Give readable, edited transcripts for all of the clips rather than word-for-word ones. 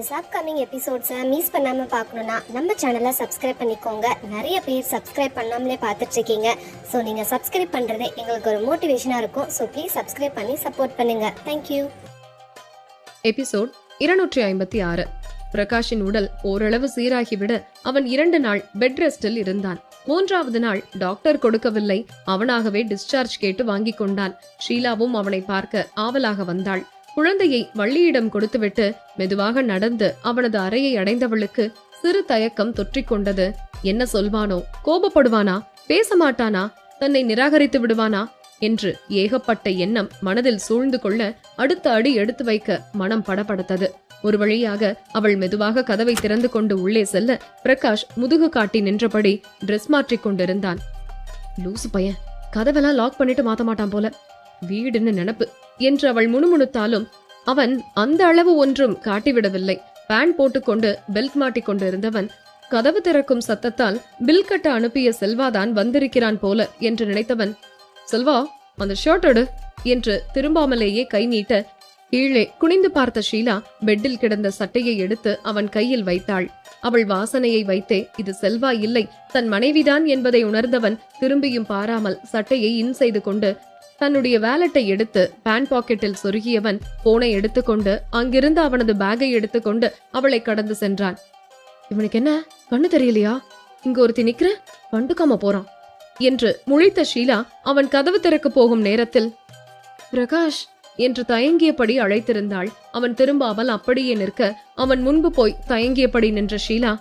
Videos upcoming எபிசோட்ஸை miss பண்ணாமல் பார்க்கணுன்னா நம்ம சேனலை சப்ஸ்கிரைப் பண்ணிக்கோங்க. நிறைய பேர் சப்ஸ்கிரைப் பண்ணாமலே பார்த்துட்ருக்கீங்க. ஸோ நீங்கள் சப்ஸ்கிரைப் பண்ணுறது எங்களுக்கு ஒரு மோட்டிவேஷனாக இருக்கும். ஸோ ப்ளீஸ் சப்ஸ்கிரைப் பண்ணி சப்போர்ட் பண்ணுங்கள். தேங்க்யூ. எபிசோட் 256. பிரகாஷின் உடல் ஓரளவு சீராகிவிட அவன் 2 நாள் பெட் ரெஸ்டில் இருந்தான். 3வது நாள் டாக்டர் கொடுக்கவில்லை, அவனாகவே டிஸ்சார்ஜ் கேட்டு வாங்கி கொண்டான். ஷீலாவும் அவனை பார்க்க ஆவலாக வந்தாள். குழந்தையை வள்ளியிடம் கொடுத்துவிட்டு மெதுவாக நடந்து அவனது அறையை அடைந்தவளுக்கு சிறு தயக்கம் தொற்றிக்கொண்டது. என்ன சொல்வானோ, கோபப்படுவானா, பேச மாட்டானா, தன்னை நிராகரித்து விடுவானா என்று ஏகப்பட்ட எண்ணம் மனதில் சூழ்ந்து கொள்ள அடுத்த அடி எடுத்து வைக்க மனம் படபடத்தது. ஒரு வழியாக அவள் மெதுவாக கதவை திறந்து கொண்டு உள்ளே செல்ல பிரகாஷ் முதுகு காட்டி நின்றபடி டிரெஸ் மாற்றிக் கொண்டிருந்தான். லூசு பையன், கதவெல்லாம் லாக் பண்ணிட்டு மாத்த மாட்டான் போல, வீடுன்னு நினப்பு என்று அவள் முணுமுணுத்தாலும் அவன் அந்த அளவு ஒன்றும் காட்டிவிடவில்லை. பேண்ட் போட்டுக்கொண்டு பெல்ட் மாட்டிக் கொண்டு இருந்தவன் கதவு திறக்கும் சத்தத்தால் பில் கட்ட அனுப்பிய செல்வாதான் வந்திருக்கிறான் போல என்று நினைத்தவன், செல்வா அந்த ஷர்ட் எடு என்று திரும்பாமலேயே கை நீட்ட கீழே குனிந்து பார்த்த ஷீலா பெட்டில் கிடந்த சட்டையை எடுத்து அவன் கையில் வைத்தாள். அவள் வாசனையை வைத்தே இது செல்வா இல்லை, தன் மனைவிதான் என்பதை உணர்ந்தவன் திரும்பியும் பாராமல் சட்டையை இன் செய்து கொண்டு தன்னுடைய வேலட்டை எடுத்து பேண்ட் பாக்கெட்டில் சொருகியவன் போனை எடுத்துக்கொண்டு அங்கிருந்து அவனது பேக்கை எடுத்துக்கொண்டு அவளை கடந்து சென்றான். இவனுக்கு என்ன கண்ணு தெரியலையா, இங்க ஒருத்தி நிக்கிற, கண்டுக்காம போறான் என்று முழித்த ஷீலா அவன் கதவு திறக்க போகும் நேரத்தில் பிரகாஷ் என்று தயங்கியபடி அழைத்திருந்தாள். அவன் திரும்பாமல் அப்படியே நிற்க அவன் முன்பு போய் தயங்கியபடி நின்ற ஷீலா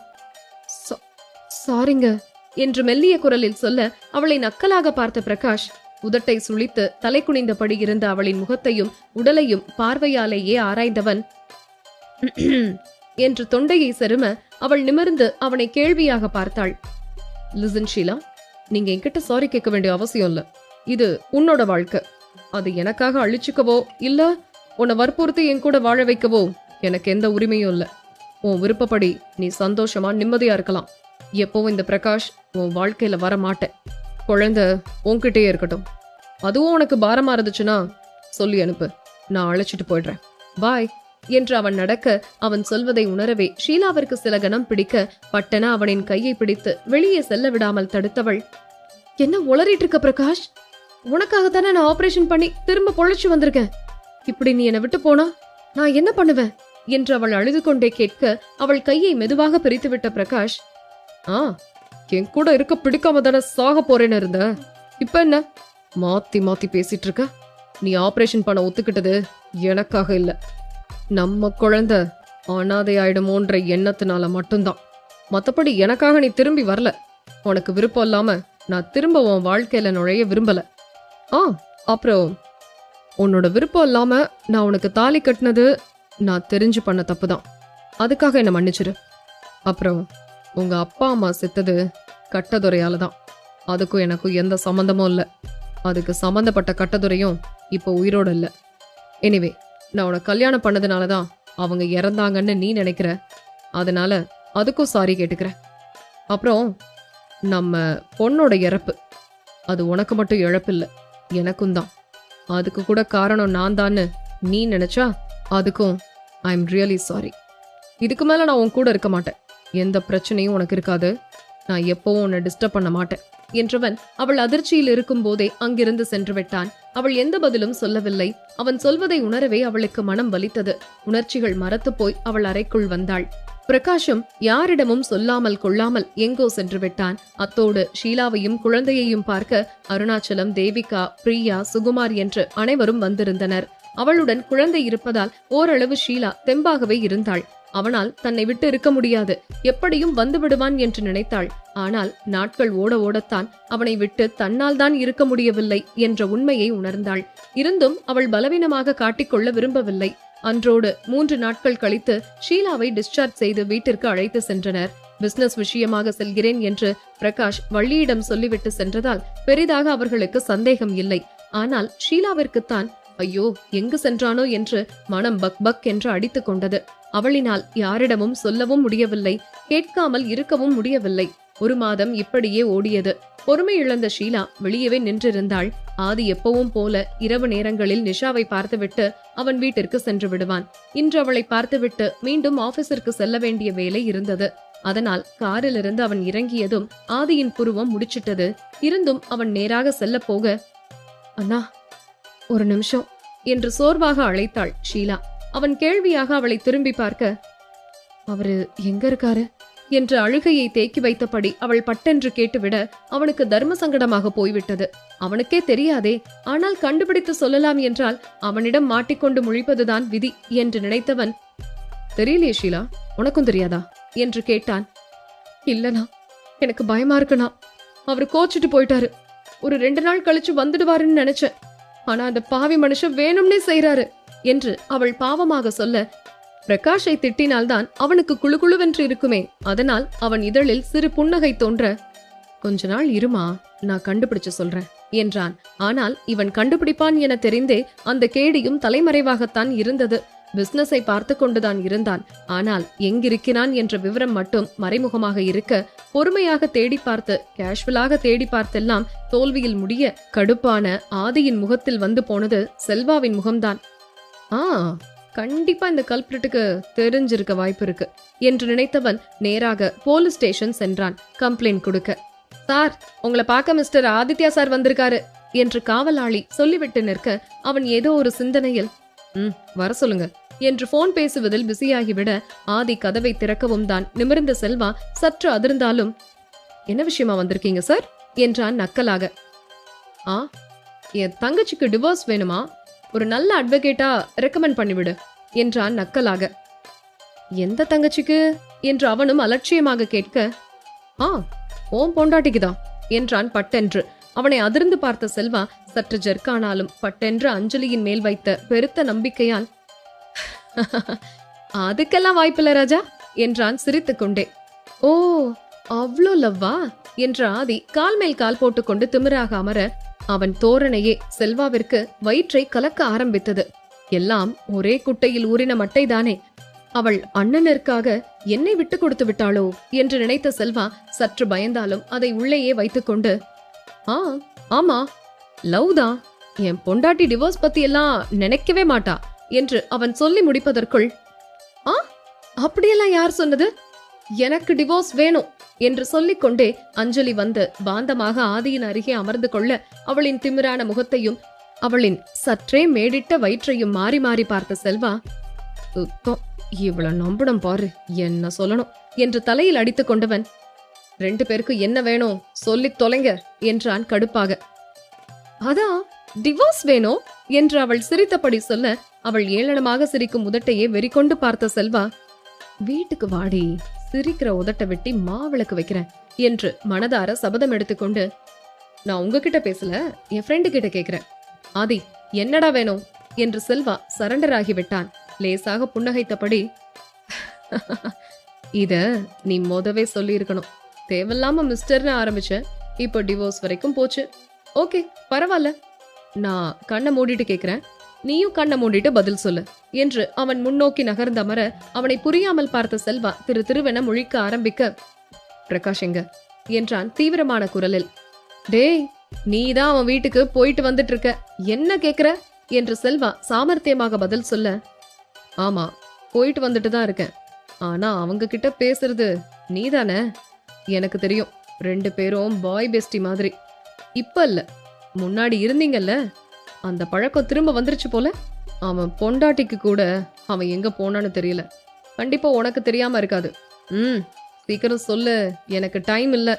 சாரிங்க என்று மெல்லிய குரலில் சொல்ல அவளை நக்கலாக பார்த்த பிரகாஷ் உதட்டை சுளித்து தலை குனிந்தபடி இருந்த அவளின் முகத்தையும் உடலையும் பார்வையாலேயே ஆராய்ந்தவன் என்று தொண்டையை செரும அவள் நிமிர்ந்து அவனை கேள்வியாக பார்த்தாள். லிசன் ஷீலா, நீங்க என்கிட்ட சாரி கேட்க வேண்டிய அவசியம் இல்ல. இது உன்னோட வாழ்க்கை, அது எனக்காக அழிச்சுக்கவோ இல்ல உன்னை வற்புறுத்தி என் கூட வாழ வைக்கவோ எனக்கு எந்த உரிமையும் இல்ல. உன் விருப்பப்படி நீ சந்தோஷமா நிம்மதியா இருக்கலாம். எப்பவும் இந்த பிரகாஷ் உன் வாழ்க்கையில வர மாட்டேன். குழந்தை உன்கிட்டயே இருக்கட்டும். அதுவும் உனக்கு பாரமா இருந்துச்சுன்னா சொல்லி அனுப்பு, நான் அழைச்சிட்டு போயிடுறேன், பாய் என்று அவன் நடக்க அவன் சொல்வதை உணரவே ஷீலாவிற்கு சில கணம் பிடிக்க பட்டன அவனின் கையை பிடித்து வெளியே செல்ல விடாமல் தடுத்தவள், என்ன உளறிட்டு இருக்க பிரகாஷ், உனக்காகத்தானே நான் ஆபரேஷன் பண்ணி திரும்ப பொழைச்சு வந்திருக்கேன். இப்படி நீ என்னை விட்டு போனா நான் என்ன பண்ணுவேன் என்று அவள் அழுது கொண்டே கேட்க அவள் கையை மெதுவாக பிரித்து விட்ட பிரகாஷ், என் கூட இருக்க பிடிக்காம தானே சாக போறேன்னு இருந்த, இப்ப என்ன மாத்தி மாத்தி பேசிட்டு இருக்க. நீ ஆபரேஷன் பண்ண ஒத்துக்கிட்டது எனக்காக இல்ல, நம்ம குழந்தை அனாதை ஆயிடுமோன்ற எண்ணத்தினால மட்டும்தான். மத்தபடி எனக்காக நீ திரும்பி வரல. உனக்கு விருப்பம் இல்லாம நான் திரும்ப உன் வாழ்க்கையில நுழைய விரும்பல. அப்புறம் உன்னோட விருப்பம் இல்லாம நான் உனக்கு தாலி கட்டினது நான் தெரிஞ்சு பண்ண தப்புதான், அதுக்காக என்ன மன்னிச்சிரு. அப்புறம் உங்க அப்பா அம்மா செத்தது கட்டதுரையால தான், அதுக்கும் எனக்கும் எந்த சம்மந்தமும் இல்லை. அதுக்கு சம்மந்தப்பட்ட கட்டதுரையும் இப்போ உயிரோட இல்லை. எனிவே, நான் உனக்கு கல்யாணம் பண்ணதுனாலதான் அவங்க இறந்தாங்கன்னு நீ நினைக்கிற, அதனால அதுக்கும் சாரி கேட்டுக்கிறேன். அப்புறம் நம்ம பொண்ணோட இறப்பு அது உனக்கு மட்டும் இழப்பு இல்லை, எனக்கும் தான். அதுக்கு கூட காரணம் நான் தான்னு நீ நினைச்சா அதுக்கும் ஐ எம் ரியலி சாரி. இதுக்கு மேல நான் உன் கூட இருக்க மாட்டேன், எந்த பிரச்சனையும் உனக்கு இருக்காது, நான் எப்பவும் உன்னை டிஸ்டர்ப் பண்ண மாட்டேன் என்றவன் அவள் அதிர்ச்சியில் இருக்கும் போதே அங்கிருந்து சென்று விட்டான். அவள் எந்த பதிலும் சொல்லவில்லை. அவன் சொல்வதை உணரவே அவளுக்கு மனம் வலித்தது. உணர்ச்சிகள் மரத்து போய் அவள் அறைக்குள் வந்தாள். பிரகாஷும் யாரிடமும் சொல்லாமல் கொள்ளாமல் எங்கோ சென்று விட்டான். அத்தோடு ஷீலாவையும் குழந்தையையும் பார்க்க அருணாச்சலம், தேவிகா, பிரியா, சுகுமார் என்று அனைவரும் வந்திருந்தனர். அவளுடன் குழந்தை இருப்பதால் ஓரளவு ஷீலா தெம்பாகவே இருந்தாள். அவனால் தன்னை விட்டு இருக்க முடியாது, எப்படியும் வந்து விடுவான் என்று நினைத்தாள். ஆனால் நாட்கள் ஓட ஓடத்தான் அவனை விட்டு தன்னால் தான் இருக்க முடியவில்லை என்ற உண்மையை உணர்ந்தாள். இருந்தும் அவள் பலவீனமாக காட்டிக்கொள்ள விரும்பவில்லை. அன்றோடு 3 நாட்கள் கழித்து ஷீலாவை டிஸ்சார்ஜ் செய்து வீட்டிற்கு அழைத்து சென்றனர். பிசினஸ் விஷயமாக செல்கிறேன் என்று பிரகாஷ் வள்ளியிடம் சொல்லிவிட்டு சென்றதால் பெரிதாக அவர்களுக்கு சந்தேகம் இல்லை. ஆனால் ஷீலாவிற்குத்தான் ஐயோ எங்கு சென்றானோ என்று மனம் பக் பக் என்று அடித்துக் கொண்டது. அவளினால் யாரிடமும் சொல்லவும் முடியவில்லை, கேட்காமல் இருக்கவும் முடியவில்லை. 1 மாதம் இப்படியே ஓடியது. பொறுமை இழந்த ஷீலா வெளியவே நின்றிருந்தாள். ஆதி எப்பவும் போல இரவு நேரங்களில் நிஷாவை பார்த்துவிட்டு அவன் வீட்டிற்கு சென்று விடுவான். இன்று அவளை பார்த்துவிட்டு மீண்டும் ஆபீஸிற்கு செல்ல வேண்டிய வேலை இருந்தது. அதனால் காரிலிருந்து அவன் இறங்கியதும் ஆதியின் புருவம் முடிச்சிட்டது. இருந்தும் அவன் நேராக செல்ல போக, அண்ணா 1 நிமிஷம் என்று சோர்வாக அழைத்தாள் ஷீலா. அவன் கேள்வியாக அவளை திரும்பி பார்க்க, அவரு எங்க இருக்காரு என்று அழுகையை தேக்கி வைத்தபடி அவள் பட்டென்று கேட்டுவிட அவனுக்கு தர்ம சங்கடமாக போய்விட்டது. அவனுக்கே தெரியாதே, ஆனால் கண்டுபிடித்து சொல்லலாம் என்றால் அவனிடம் மாட்டிக்கொண்டு முழிப்பதுதான் விதி என்று நினைத்தவன், தெரியலையே ஷீலா, உனக்கும் தெரியாதா என்று கேட்டான். இல்லனா, எனக்கு பயமா இருக்குண்ணா. அவரு கோச்சிட்டு போயிட்டாரு. ஒரு 2 நாள் கழிச்சு வந்துடுவாருன்னு நினைச்சேன். ஆனா அந்த பாவி மனுஷன் வேணும்னே செய்யறாரு என்று அவள் பாவமாக சொல்ல, பிரகாஷை திட்டினால்தான் அவனுக்கு குளுகுளுவென்று இருக்குமே, அதனால் அவன் இதழில் சிறு புன்னகை தோன்ற, கொஞ்ச நாள் இருமா, நான் கண்டுபிடிச்சு சொல்றேன் என்றான். ஆனால் இவன் கண்டுபிடிப்பான் என தெரிந்தே அந்த கேடியும் தலைமறைவாகத்தான் இருந்தது. பிசினஸை பார்த்து கொண்டுதான் இருந்தான். ஆனால் எங்கிருக்கிறான் என்ற விவரம் மட்டும் மறைமுகமாக இருக்க, பொறுமையாக தேடி பார்த்து கேஷுவலாக தேடி பார்த்தெல்லாம் தோல்வியில் முடிய, கடுப்பான ஆதியின் முகத்தில் வந்து போனது செல்வாவின் முகம்தான். கண்டிப்பா இந்த கல்பிரிட்டுக்கு தெரிஞ்சிருக்க வாய்ப்பு இருக்கு என்று நினைத்தவன் நேராக போலீஸ் ஸ்டேஷன் சென்றான் கம்ப்ளைண்ட் கொடுக்க. சார், உங்களை பார்க்க மிஸ்டர் ஆதித்யா சார் வந்திருக்காரு என்று காவலாளி சொல்லிவிட்டு நிற்க, அவன் ஏதோ ஒரு சிந்தனையில் வர சொல்லுங்க என்று போன் பேசுவதில் பிஸியாகிவிட, ஆதி கதவை திறக்கவும் தான் நிமிர்ந்த செல்வா சற்று அதிர்ந்தாலும், என்ன விஷயமா வந்திருக்கீங்க சார் என்றான் நக்கலாக. என் தங்கச்சிக்கு டிவோர்ஸ் வேணுமா, ஒரு நல்ல அட்வொகேட்டா ரெக்கமெண்ட் பண்ணிவிடு என்றான் நக்கலாக. எந்த தங்கச்சிக்கு என்று அவனும் அலட்சியமாக கேட்க, ஓம் பொண்டாட்டிக்குதான் என்றான் பட்டென்று. அவனை அதிர்ந்து பார்த்த செல்வா சற்று ஜெர்க்கானாலும் பட்டென்று அஞ்சலியின் மேல் வைத்த பெருத்த நம்பிக்கையால், அதுக்கெல்லாம் வாய்ப்பில்ல ராஜா என்றான் சிரித்துக்கொண்டே. ஓ, அவ்வளோ லவ்வா என்ற ஆதி கால் மேல் கால் போட்டுக்கொண்டு திமிராக அமர, அவன் தோரணையே செல்வாவிற்கு வயிற்றை கலக்க ஆரம்பித்தது. எல்லாம் ஒரே குட்டையில் ஊறின மட்டைதானே. அவள் அண்ணனிற்காக என்னை விட்டு கொடுத்து விட்டாளோ என்று நினைத்த செல்வா சற்று பயந்தாலும் அதை உள்ளேயே வைத்துக்கொண்டு, ஆமா, லவ் தான், என் பொண்டாட்டி டிவோர்ஸ் பத்தி எல்லாம் நினைக்கவே மாட்டா என்று அவன் சொல்லி முடிப்பதற்குள், அப்படியெல்லாம் யார் சொன்னது, எனக்கு டிவோர்ஸ் வேணும் என்று சொல்லிக்கொண்டே அஞ்சலி வந்து பாந்தமாக ஆதியின் அருகே அமர்ந்து கொள்ள, அவளின் திமிரான முகத்தையும் அவளின் சற்றே மேடிட்ட வயிற்றையும் மாறி மாறி பார்த்த செல்வா, இவள நம்பணும் பாரு, என்ன சொல்லணும் என்று தலையில் அடித்துக் கொண்டவன், 2 பேருக்கு என்ன வேணும் சொல்லி தொலைங்க என்றான் கடுப்பாக. அதான் டிவோர்ஸ் வேணும் என்று அவள் சிரித்தபடி சொல்ல, அவள் ஏளனமாக சிரிக்கும் உதட்டையே வெறிக்கொண்டு பார்த்த செல்வா, வீட்டுக்கு வாடி, சிரிக்கிற உதட்ட வெட்டி மாவிளக்கு வைக்கிறேன் என்று மனதார சபதம் எடுத்துக்கொண்டு, நான் உங்ககிட்ட பேசல, என் ஃப்ரெண்டு கிட்ட கேக்குறேன். ஆதி, என்னடா வேணும் என்று செல்வா சரண்டர் ஆகிவிட்டான். லேசாக புன்னகைத்தபடி, இத நீ மொதவே சொல்லி இருக்கணும். தேவையில்லாம மிஸ்டர்னு ஆரம்பிச்ச, இப்போ டிவோர்ஸ் வரைக்கும் போச்சு. ஓகே, பரவாயில்ல, நான் கண்ணை மூடிட்டு கேக்குறேன், நீயும் கண்ணை மூடிட்டு பதில் சொல்லு என்று அவன் முன்னோக்கி நகர்ந்தமர, அவனை புரியாமல் பார்த்த செல்வா திருவென முழிக்க ஆரம்பிக்க, பிரகாஷ் எங்க என்றான் தீவிரமான குரலில். டேய், நீதான் அவன் வீட்டுக்கு போயிட்டு வந்துட்டு இருக்க, என்ன கேக்குற என்று செல்வா சாமர்த்தியமாக பதில் சொல்ல, ஆமா, போயிட்டு வந்துட்டு தான் இருக்கேன். ஆனா அவங்க கிட்ட பேசுறது நீதானே? எனக்கு தெரியும், 2 பேரும் பாய் பெஸ்டி மாதிரி. இப்ப இல்ல, முன்னாடி இருந்தீங்கல்ல, அந்த பழக்கம் திரும்ப வந்துருச்சு போல. அவன் பொண்டாட்டிக்கு கூட அவன் எங்க போனான்னு தெரியல. கண்டிப்பா உனக்கு தெரியாம இருக்காது. சீக்கிரம் சொல்லு, எனக்கு டைம் இல்ல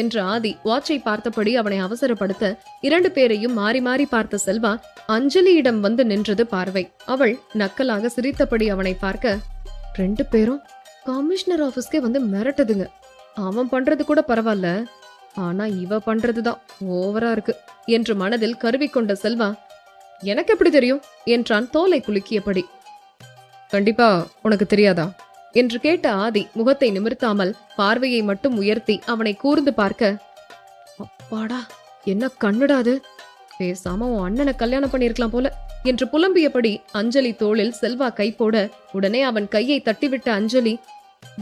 என்று ஆதி வாட்சை பார்த்தபடி அவனை அவசரப்படுத்த, 2 பேரையும் மாறி மாறி பார்த்த செல்வா அஞ்சலியிடம் வந்து நின்றது பார்வை. அவள் நக்கலாக சிரித்தபடி அவனை பார்க்க, 2 பேரும் கமிஷனர் ஆபீஸ்க்கே வந்து மிரட்டுதுங்க. அவன் பண்றது கூட பரவாயில்ல, ஆனா இவ பண்றதுதான் ஓவரா இருக்கு என்று மனதில் கருவிக்கொண்ட செல்வா, எனக்கு எப்படி தெரியும் என்றான் தோலை குலுக்கியபடி. கண்டிப்பா உனக்கு தெரியாதா என்று கேட்ட ஆதி முகத்தை நிமிர்த்தாமல் பார்வையை மட்டும் உயர்த்தி அவனை கூர்ந்து பார்க்க, அப்பாடா, என்ன கண்ணுடாது, பேசாம உன் அண்ணனை கல்யாணம் பண்ணிருக்கலாம் போல என்று புலம்பியபடி அஞ்சலி தோளில் செல்வா கை போட, உடனே அவன் கையை தட்டிவிட்ட அஞ்சலி,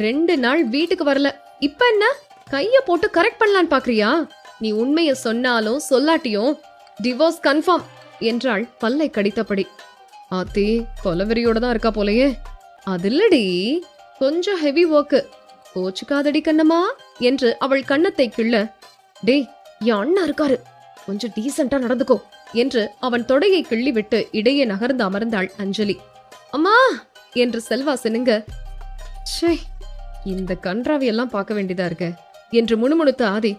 2 நாள் வீட்டுக்கு வரல, இப்ப என்ன கைய போட்டு கரெக்ட் பண்ணலான்னு பாக்குறியா? நீ உண்மைய சொன்னாலும் சொல்லாட்டியும் டிவோர்ஸ் கன்ஃபார்ம் என்றாள் பல்லை கடித்தபடி. ஆத்தி கொலவெறியோட தான் இருக்கா போலயே. அது இல்லடி, கொஞ்சம் ஹெவி ஒர்க்கு, கோச்சுக்காதடி கண்ணம்மா என்று அவள் கன்னத்தை கிள்ள. டேய், என் அண்ணா இருக்காரு, கொஞ்சம் டீசென்டா நடந்துக்கோ என்று அவன் தொடையை கிள்ளி விட்டு இடையே நகர்ந்து அமர்ந்தாள் அஞ்சலி. அம்மா என்று செல்வா சினுங்க. ச்சே, இந்த கன்றாவி எல்லாம் பார்க்க வேண்டியதா இருக்க என்று முணுமுணுத்த ஆதி.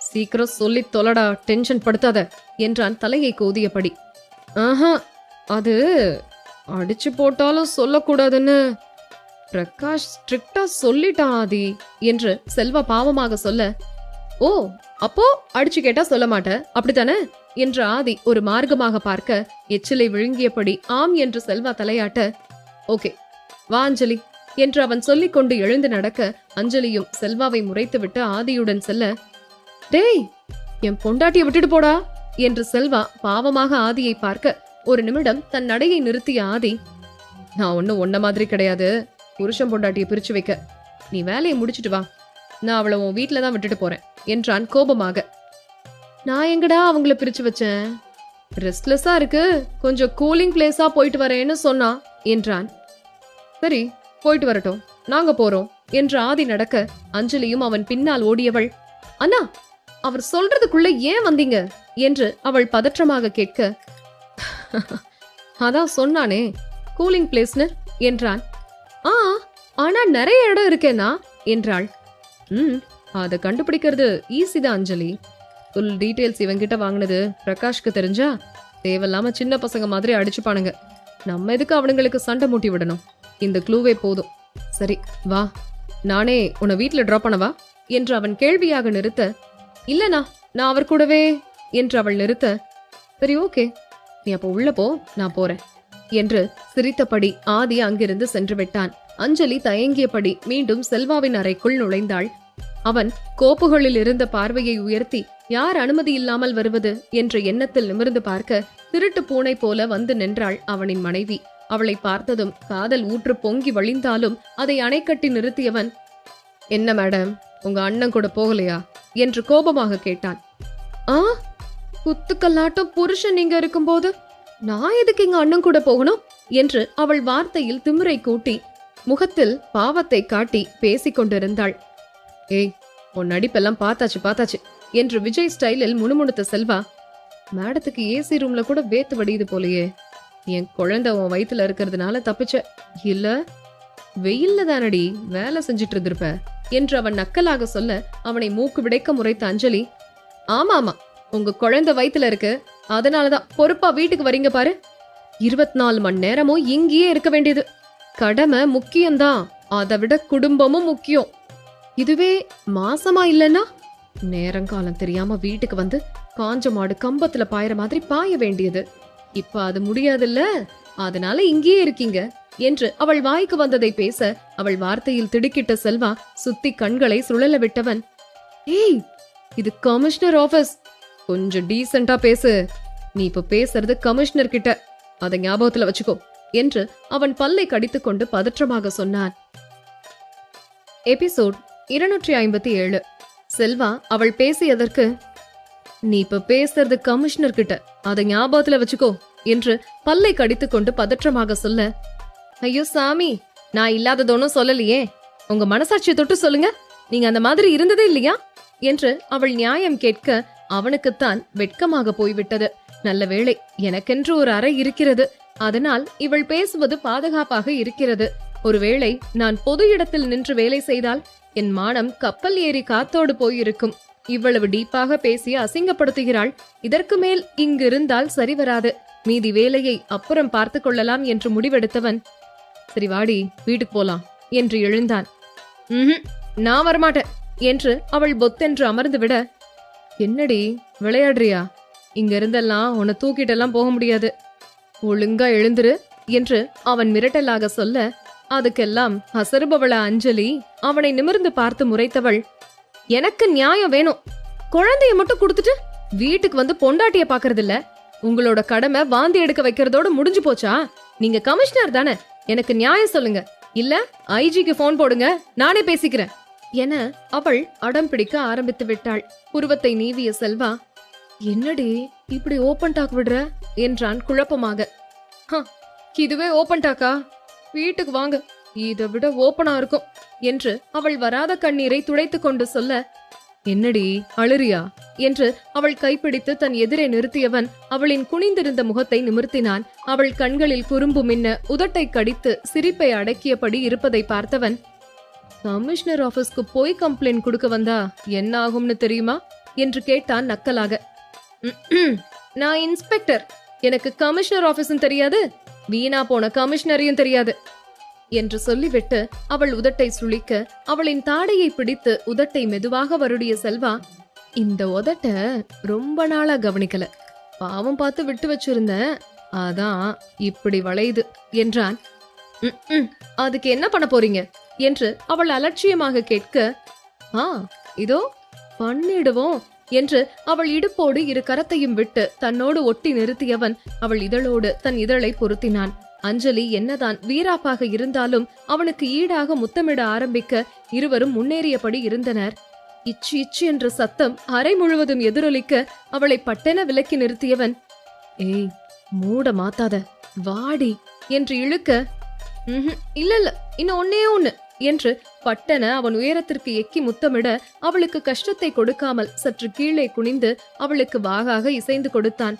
சீக்கிரம் சொல்லி தொலடா, டென்ஷன் படுத்தாத என்றான் தலையை கோதியபடி. ஆஹா, அது அடிச்சு போட்டாலும் சொல்லக்கூடாதுன்னு பிரகாஷ் ஸ்ட்ரிக்டா சொல்லிட்டான் ஆதி என்று செல்வா பாவமாக சொல்ல. ஓ, அப்போ அடிச்சு கேட்டா சொல்ல மாட்ட அப்படித்தானே என்று ஆதி ஒரு மார்க்கமாக பார்க்க எச்சிலை விழுங்கியபடி ஆம் என்று செல்வா தலையாட்ட. ஓகே வா அஞ்சலி என்று அவன் சொல்லிக் கொண்டு எழுந்து நடக்க அஞ்சலியும் செல்வாவை முறைத்துவிட்டு ஆதியுடன் செல்ல. டேய், என் பொண்டாட்டியை விட்டுட்டு போடா என்று செல்வா பாவமாக ஆதியை பார்க்க ஒரு நிமிடம் தன் நடையை நிறுத்திய ஆதி, நான் ஒன்னும் ஒன்ன மாதிரி கிடையாது, புருஷன் பொண்டாட்டியை பிரிச்சு வைக்க. நீ வேலையை முடிச்சிட்டு வா, நான் அவளை உன் வீட்டுல தான் விட்டுட்டு போறேன் என்றான் கோபமாக. நான் எங்கடா அவங்கள பிரிச்சு வச்சேன்? ரெஸ்ட்லெஸ்ஸா இருக்கு, கொஞ்சம் கூலிங் பிளேஸா போயிட்டு வரேன்னு சொன்னா என்றான். சரி போயிட்டு வரட்டும், நாங்க போறோம் என்று ஆதி நடக்க அஞ்சலியும் அவன் பின்னால் ஓடியவள். அண்ணா, அவர் சொல்றதுக்குள்ள ஏன் வந்தீங்க என்று அவள் பதற்றமாக கேட்க. அதான் சொன்னானே கூலிங் பிளேஸ்னு என்றான். ஆனா நிறைய இடம் இருக்கேனா என்றாள். அதை கண்டுபிடிக்கிறது ஈஸி தான் அஞ்சலி. ஃபுல் டீடைல்ஸ் இவங்கிட்ட வாங்கினது பிரகாஷ்க்கு தெரிஞ்சா தேவையில்லாம சின்ன பசங்க மாதிரி அடிச்சுப்பானுங்க. நம்ம எதுக்கு அவனுங்களுக்கு சண்டை மூட்டி விடணும்? இந்த க்ளூவே போதும். சரி வா, நானே உன்னை வீட்டுல டிராப் பண்ணவா என்று அவன் கேள்வியாக நிறுத்த. இல்லனா நான் அவர் கூடவே என்று அவள் நிறுத்த. சரி ஓகே, நீ அப்போ உள்ள போ, நான் போறேன் என்று சிரித்தபடி ஆதி அங்கிருந்து சென்று விட்டான். அஞ்சலி தயங்கியபடி மீண்டும் செல்வாவின் அறைக்குள் நுழைந்தாள். அவன் கோப்புகளில் இருந்த பார்வையை உயர்த்தி யார் அனுமதி இல்லாமல் வருவது என்ற எண்ணத்தில் நிமிர்ந்து பார்க்க திருட்டு பூனை போல வந்து நின்றாள் அவனின் மனைவி. அவளை பார்த்ததும் காதல் ஊற்று பொங்கி வழிந்தாலும் அதை அணைக்கட்டி நிறுத்தியவன், என்ன மேடம், உங்க அண்ணன் கூட போகலையா என்று கோபமாக கேட்டான். குத்துக்கல்லாட்டம் புருஷன் நீங்க இருக்கும்போது நான் எதுக்கு எங்க அண்ணன் கூட போகணும் என்று அவள் வார்த்தையில் திமிரை கூட்டி முகத்தில் பாவத்தை காட்டி பேசிக் கொண்டிருந்தாள். ஏய், உன் நடிப்பெல்லாம் பார்த்தாச்சு என்று விஜய் ஸ்டைலில் முணுமுணுத்த செல்வா. மேடத்துக்கு ஏசி ரூம்ல கூட வேத்து வடியுது போலையே, என் குழந்தை உன் வயித்துல இருக்கிறதுனால தப்பிச்ச, இல்ல வெயில்ல தானடி வேலை செஞ்சிட்டு இருந்திருப்ப என்று அவன் நக்கலாக சொல்ல அவனை மூக்கு விடைக்க முறைத்த அஞ்சலி. ஆமா, உங்க குழந்தை வயித்துல இருக்கு, அதனாலதான் பொறுப்பா வீட்டுக்கு வரீங்க பாரு. 24 மணி நேரமும் இங்கேயே இருக்க வேண்டியது. கடமை முக்கியம்தான், அதை விட குடும்பமும் முக்கியம். இதுவே மாசமா இல்லைன்னா நேரங்காலம் தெரியாம வீட்டுக்கு வந்து காஞ்ச மாடு கம்பத்துல பாயிற மாதிரி பாய வேண்டியது. இப்ப அது முடியாதுல்ல, அதனால இங்கேயே இருக்கீங்க என்று அவள் வாய்க்கு வந்ததை பேச அவள் வார்த்தையில் திடுக்கிட்ட செல்வா சுத்தி கண்களை சுழல விட்டவன். ஏய், இது கமிஷனர் ஆபீஸ், கொஞ்சம் டீசென்டா பேசு. நீ இப்ப பேசுறது கமிஷனர் கிட்ட, அதை ஞாபகத்துல வச்சுக்கோ என்று அவன் பல்லை கடித்துக் கொண்டு பதற்றமாக சொன்னான். எபிசோட் 257. செல்வா அவள் பேசியதற்கு, நீ இப்ப பேசுறது கமிஷனர் கிட்ட, அதை ஞாபகத்துல வச்சுக்கோ என்று பல்லை கடித்துக் கொண்டு பதற்றமாக சொல்ல. ஐயோ சாமி, நான் இல்லாததோன்னு சொல்லலையே, உங்க மனசாட்சியை தொட்டு சொல்லுங்க, நீங்க அந்த மாதிரி இருந்ததே இல்லையா என்று அவள் நியாயம் கேட்க அவனுக்குத்தான் வெட்கமாக போய்விட்டது. நல்ல வேளை எனக்கென்று ஒரு அறை இருக்கிறது, அதனால் இவள் பேசுவது பாதுகாப்பாக இருக்கிறது. ஒருவேளை நான் பொது இடத்தில் நின்று வேலை செய்தால் என் மானம் கப்பல் ஏறி காத்தோடு போயிருக்கும். இவ்வளவு டீப்பாக பேசி அசிங்கப்படுத்துகிறாள், இதற்கு மேல் இங்கிருந்தால் சரிவராது, மீதி வேலையை அப்புறம் பார்த்து கொள்ளலாம் என்று முடிவெடுத்தவன், சரி வாடி வீட்டுக்கு போலாம் என்று எழுந்தான். நான் வரமாட்டேன் என்று அவள் பொத்தென்று அமர்ந்து விட, என்னடி விளையாடுறியா? இங்க இருந்தெல்லாம் உன்னை தூக்கிட்டெல்லாம் போக முடியாது, ஒழுங்கா எழுந்துரு என்று அவன் மிரட்டலாக சொல்ல, அதுக்கெல்லாம் அசருபவள அஞ்சலி அவனை நிமிர்ந்து பார்த்து முறைத்தவள், எனக்கு நியாயம் வேணும். குழந்தைய மட்டும் கொடுத்துட்டு வீட்டுக்கு வந்து பொண்டாட்டிய பாக்குறது இல்ல, உங்களோட கடமை வாந்தி எடுக்க வைக்கிறதோட முடிஞ்சு போச்சா? நீங்க கமிஷனர் தானே, எனக்கு நியாயம் சொல்லுங்க, இல்ல ஐஜிக்கு போன் போடுங்க, நானே பேசிக்கிறேன் என அவள் அடம் பிடிக்க ஆரம்பித்து விட்டாள். புருவத்தை நீவிய செல்வா, என்னடி இப்படி ஓபன் டாக் விடுற என்றான் குழப்பமாக. இதுவே ஓபன் டாக்கா? வீட்டுக்கு வாங்க, இதை விட ஓபனா இருக்கும் என்று அவள் வராத கண்ணீரை துடைத்து கொண்டு சொல்ல, என்னடி அழுறியா என்று அவள் கைப்பிடித்து தன் எதிரே நிறுத்தியவன் அவளின் குனிந்திருந்த முகத்தை நிமிர்த்தினான். அவள் கண்களில் குறும்பு மின்ன உதட்டை கடித்து சிரிப்பை அடக்கியபடி இருப்பதை பார்த்தவன், கமிஷனர் ஆபீஸ்க்கு போய் கம்ப்ளைண்ட் கொடுக்க வந்தா என்ன ஆகும்னு தெரியுமா என்று கேட்டான் நக்கலாக. நான் இன்ஸ்பெக்டர், எனக்கு கமிஷனர் ஆபீஸும் தெரியாது, வீணா போன கமிஷனரையும் தெரியாது என்று சொல்லிவிட்டு அவள் உதட்டை சுளிக்க அவளின் தாடையை பிடித்து உதட்டை மெதுவாக வருடிய செல்வா, இந்த உதட்ட ரொம்ப நாளா கவனிக்கல, பாவம் பார்த்து விட்டு வச்சிருந்தேன், அதான் இப்படி வளையுது என்றான். அதுக்கு என்ன பண்ண போறீங்க என்று அவள் அலட்சியமாக கேட்க, இதோ பண்ணிடுவோம் என்று அவள் இடுப்போடு இரு கரத்தையும் விட்டு தன்னோடு ஒட்டி நிறுத்தியவன் அவள் இதழோடு தன் இதழை பொருத்தினான். அஞ்சலி என்னதான் வீராப்பாக இருந்தாலும் அவனுக்கு ஈடாக முத்தமிட ஆரம்பிக்க இருவரும் முன்னேறியபடி இருந்தனர். இச்சு இச்சு என்ற சத்தம் அறை முழுவதும் எதிரொலிக்க அவளை பட்டென விலக்கி நிறுத்தியவன், ஏய் மூட மாத்தாத, வாடி என்று இழுக்க, இல்ல இன்னும் ஒன்னே ஒண்ணு என்று பட்டன அவன் உயரத்திற்கு எக்கி முத்தமிட அவளுக்கு கஷ்டத்தை கொடுக்காமல் சற்று கீழே குனிந்து அவளுக்கு வாகாக இசைந்து கொடுத்தான்.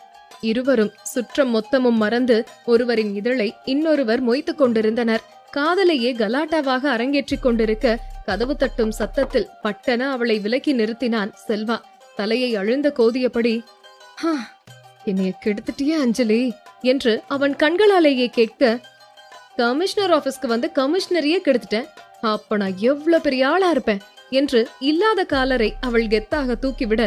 இருவரும் சுற்றம் மொத்தமும் மறந்து ஒருவரின் இதழை இன்னொருவர் மொய்த்து கொண்டிருந்தனர். காதலையே கலாட்டாவாக அரங்கேற்றிக் கொண்டிருக்க கதவு தட்டும் சத்தத்தில் பட்டன அவளை விலக்கி நிறுத்தினான் செல்வா. தலையை அழுந்த கோதியபடி, என்னைய கெடுத்துட்டியே அஞ்சலி என்று அவன் கண்களாலேயே கேட்க, கமிஷனர் ஆபீஸ்க்கு வந்து கமிஷனரையே கெடுத்துட்டேன், அப்ப நான் எவ்வளவு பெரிய ஆளா இருப்பேன் என்று இல்லாத காலரை அவள் கெத்தாக தூக்கிவிட,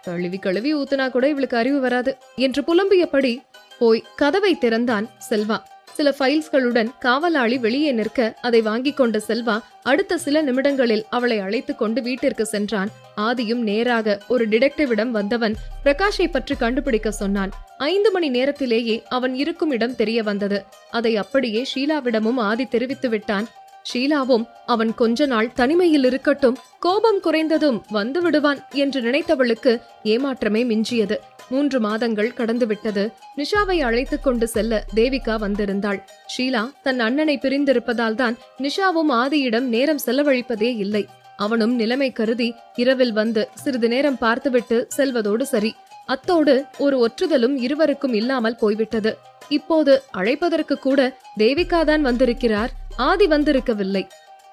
கழுவி கழுவி ஊத்துனா கூட இவளுக்கு அறிவு வராது என்று புலம்பியபடி போய் கதவை திறந்தான் செல்வா. சில ஃபைல்ஸ்களுடன் காவலாளி வெளியே நிற்க அதை வாங்கிக் கொண்ட செல்வா அடுத்த சில நிமிடங்களில் அவளை அழைத்துக் கொண்டு வீட்டிற்கு சென்றான். ஆதியும் நேராக ஒரு டிடெக்டிவிடம் வந்தவன் பிரகாஷை பற்றி கண்டுபிடிக்க சொன்னான். 5 மணி நேரத்திலேயே அவன் இருக்கும் இடம் தெரிய வந்தது. அதை அப்படியே ஷீலாவிடமும் ஆதி தெரிவித்து விட்டான். ஷீலாவும் அவன் கொஞ்ச நாள் தனிமையில் இருக்கட்டும், கோபம் குறைந்ததும் வந்து விடுவான் என்று நினைத்தவளுக்கு ஏமாற்றமே மிஞ்சியது. 3 மாதங்கள் கடந்துவிட்டது. நிஷாவை அழைத்துக் கொண்டு செல்ல தேவிகா வந்திருந்தாள். ஷீலா தன் அண்ணனை பிரிந்திருப்பதால் தான் நிஷாவும் ஆதியிடம் நேரம் செலவழிப்பதே இல்லை. அவனும் நிலைமை கருதி இரவில் வந்து சிறிது நேரம் பார்த்துவிட்டு செல்வதோடு சரி. அத்தோடு ஒரு ஒற்றுதலும் இருவருக்கும் இல்லாமல் போய்விட்டது. இப்போது அழைப்பதற்கு கூட தேவிகாதான் வந்திருக்கிறார், ஆதி வந்திருக்கவில்லை.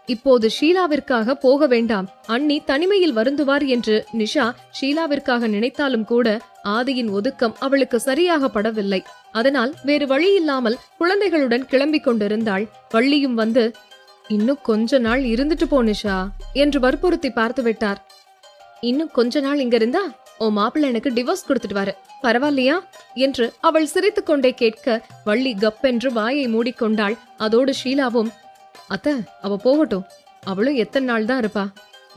இப்போது ஷீலாவிற்காக போக வேண்டாம், அண்ணி தனிமையில் வருந்துவார் என்று நிஷா ஷீலாவிற்காக நினைத்தாலும் கூட ஆதியின் ஒதுக்கம் அவளுக்கு சரியாக படவில்லை. அதனால் வேறு வழி இல்லாமல் குழந்தைகளுடன் கிளம்பிக் கொண்டிருந்தாள். வள்ளியும் வந்து, இன்னும் கொஞ்ச நாள் இருந்துட்டு போ நிஷா என்று வற்புறுத்தி பார்த்து விட்டார். இன்னும் கொஞ்ச நாள் இங்க இருந்தா ஓ மாப்பிள்ள எனக்கு டிவோர்ஸ் கொடுத்துட்டு வாரு, பரவாயில்லையா என்று அவள் சிரித்துக் கொண்டே கேட்க வள்ளி கப்பென்று வாயை மூடிக்கொண்டாள். அதோடு ஷீலாவும், அத்த அவ போகட்டும், அவளும் எத்தனை நாள் தான் இருப்பா,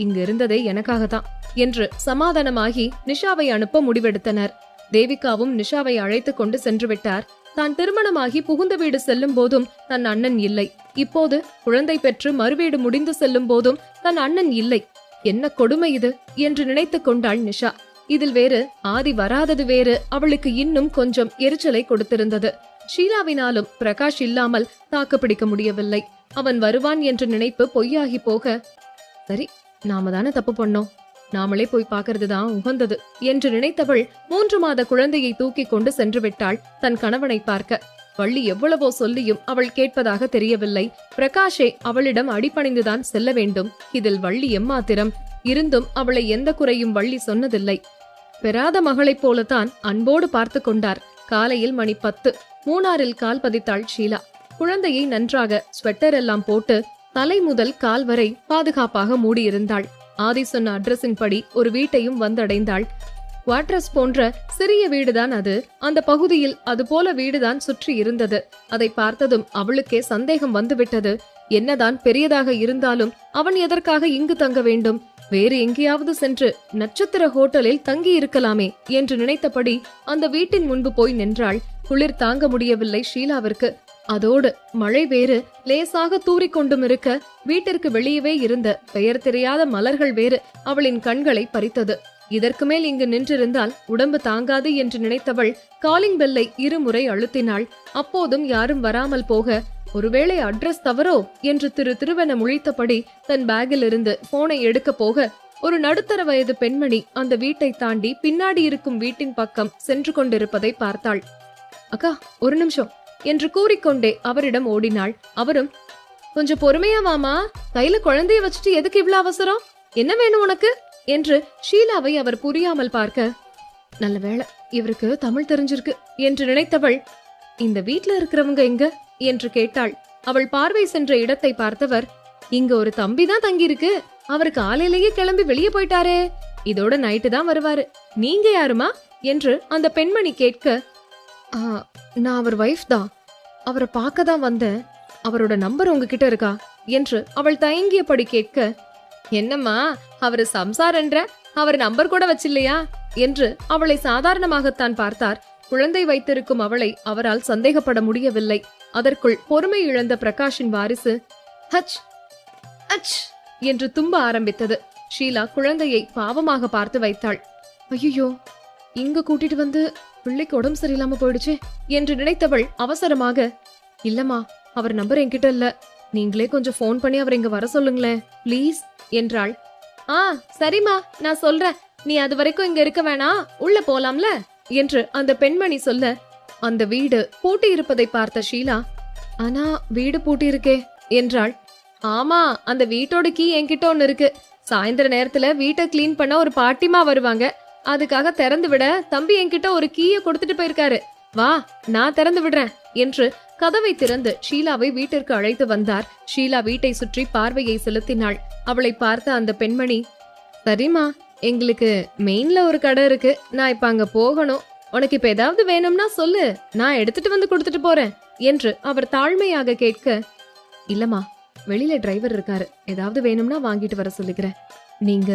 இங்க இருந்ததே எனக்காகத்தான் என்று சமாதானமாகி நிஷாவை அனுப்ப முடிவெடுத்தனர். தேவிகாவும் நிஷாவை அழைத்துக் கொண்டு சென்று விட்டார். தான் திருமணமாகி புகுந்த வீடு செல்லும் போதும் தன் அண்ணன் இல்லை. இப்போது குழந்தை பெற்று மறுவீடு முடிந்து செல்லும் போதும் தன் அண்ணன் இல்லை. என்ன கொடுமை இது என்று நினைத்துக் கொண்டாள் நிஷா. இதில் வேறு ஆதி வராதது வேறு அவளுக்கு இன்னும் கொஞ்சம் எரிச்சலை கொடுத்திருந்தது. ஷீலாவினாலும் பிரகாஷ் இல்லாமல் தாக்கு பிடிக்க முடியவில்லை. அவன் வருவான் என்ற நினைப்பு பொய்யாகி போக, சரி நாம தானே தப்பு பண்ணோம், நாமளே போய் பார்க்கறதுதான் உகந்தது என்று நினைத்தவள் 3 மாத குழந்தையை தூக்கி கொண்டு சென்று விட்டாள் தன் கணவனை பார்க்க. வள்ளி எவ்வளவோ சொல்லியும் அவள் கேட்பதாக தெரியவில்லை. பிரகாஷே அவளிடம் அடிபணிந்துதான் செல்ல வேண்டும். இதில் வள்ளி எம்மாத்திரம் இருந்தும் அவளை எந்த குறையும் வள்ளி சொன்னதில்லை. பெறாத மகளைப் போலத்தான் அன்போடு பார்த்து கொண்டார். காலையில் மணி 10. மூணாரில் கால் பதித்தாள் ஷீலா. குழந்தையை நன்றாக ஸ்வெட்டர் எல்லாம் போட்டு தலை முதல் கால் வரை பாதுகாப்பாக மூடியிருந்தாள். ஆதி சொன்ன அட்ரஸின் படி ஒரு வீட்டையும் வந்தடைந்தாள். குவார்டர்ஸ் போன்ற சிறிய வீடுதான் அது. அந்த பகுதியில் அது போல வீடுதான் சுற்றி இருந்தது. அதை பார்த்ததும் அவளுக்கே சந்தேகம் வந்துவிட்டது. என்னதான் பெரியதாக இருந்தாலும் அவன் எதற்காக இங்கு தங்க வேண்டும்? வேறு எங்கேயாவது சென்று நட்சத்திர ஹோட்டலில் தங்கி இருக்கலாமே என்று நினைத்தபடி அந்த வீட்டின் முன்பு போய் நின்றாள். குளிர் தாங்க முடியவில்லை ஷீலாவிற்கு. அதோடு மழை வேறு லேசாக தூறிக்கொண்டும் இருக்க வீட்டிற்கு வெளியவே இருந்த பெயர் தெரியாத மலர்கள் வேறு அவளின் கண்களை பறித்தது. இதற்கு மேல் இங்கு நின்றிருந்தால் உடம்பு தாங்காது என்று நினைத்தவள் காலிங் பெல்லை இருமுறை அழுத்தினாள். அப்போதும் யாரும் வராமல் போக ஒருவேளை அட்ரஸ் தவறோ என்று திருவென முழித்தபடி தன் பேக்கில் இருந்து போனை எடுக்க போக ஒரு நடுத்தர வயது பெண்மணி அந்த வீட்டை தாண்டி பின்னாடி இருக்கும் வீட்டின் பக்கம் சென்று கொண்டிருப்பதை பார்த்தாள். அக்கா, ஒரு நிமிஷம் என்று கூறிக்கொண்டே அவரிடம் ஓடினாள். அவரும், கொஞ்சம் பொறுமையா வாமா, கையில குழந்தைய வச்சுட்டு எதுக்கு இவ்வளவு அவசரம், என்ன வேணும் உனக்கு என்று ஷீலாவை அவர் புரியாமல் பார்க்க, நல்ல வேளை இவருக்கு தமிழ் தெரிஞ்சிருக்கு என்று நினைத்தவள், இந்த வீட்ல இருக்கிறவங்க எங்க என்று கேட்டாள். அவள் பார்வை சென்ற இடத்தை பார்த்தவர், இங்க ஒரு தம்பி தான் தங்கி இருக்கு, அவர் காலையிலேயே கிளம்பி வெளியே போயிட்டாரே, இதோட நைட்டு தான் வருவாரு, நீங்க யாருமா என்று அந்த பெண்மணி கேட்க, நான் அவர் வைஃப் தான், அவரை பார்க்க தான் வந்தேன், அவரோட நம்பர் உங்ககிட்ட இருக்கா என்று அவள் தயங்கியபடி கேட்க, என்னம்மா அவரு சம்சாரன்ற, அவர் நம்பர் கூட வச்சில்லையா என்று அவளை சாதாரணமாகத்தான் பார்த்தார். குழந்தை வைத்திருக்கும் அவளை அவரால் சந்தேகப்பட முடியவில்லை. அதற்குள் பொறுமை இழந்த பிரகாஷின் வாரிசு ஹச் அச் என்று தும்ப ஆரம்பித்தது. ஷீலா குழந்தையை பாவமாக பார்த்து வைத்தாள். ஐயோ, இங்க கூட்டிட்டு வந்து பிள்ளைக்கு உடம்பு சரியில்லாம போயிடுச்சே என்று நினைத்தவள் அவசரமாக, இல்லம்மா அவர் நம்பர் என்கிட்ட இல்ல, நீங்களே கொஞ்சம் போன் பண்ணி அவர் இங்க வர சொல்லுங்களேன் ப்ளீஸ் என்றாள். சரிம்மா, நான் சொல்றேன், நீ அது வரைக்கும் இங்க இருக்க வேணாம், உள்ள போலாம்ல என்று அந்த பெண்மணி சொல்ல, அந்த வீடு பூட்டி இருப்பதை பார்த்த ஷீலா, ஆனா வீடு பூட்டி இருக்கே என்றாள். ஆமா, அந்த வீட்டோட கீ என்கிட்ட ஒன்னு இருக்கு, சாயந்தர நேரத்துல வீட்டை கிளீன் பண்ண ஒரு பாட்டிமா வருவாங்க, அதுக்காக திறந்து விட தம்பி என்கிட்ட ஒரு கீயை கொடுத்துட்டு போயிருக்காரு, வா நான் திறந்து விடுறேன் என்று கதவை திறந்து ஷீலாவை வீட்டிற்கு அழைத்து வந்தார். ஷீலா வீட்டை சுற்றி பார்வையை செலுத்தினாள். அவளை பார்த்த அந்த பெண்மணி, சரிம்மா, எங்களுக்கு மெயின்ல ஒரு கடை இருக்கு, நான் இப்ப அங்க போகணும், உனக்கு இப்ப ஏதாவது வேணும்னா சொல்லு, நான் எடுத்துட்டு வந்து கொடுத்துட்டு போறேன் என்று அவர் தாழ்மையாக கேட்க, இல்லம்மா வெளியில டிரைவர் இருக்காரு, ஏதாவது வேணும்னா வாங்கிட்டு வர சொல்லிக்கிறேன், நீங்க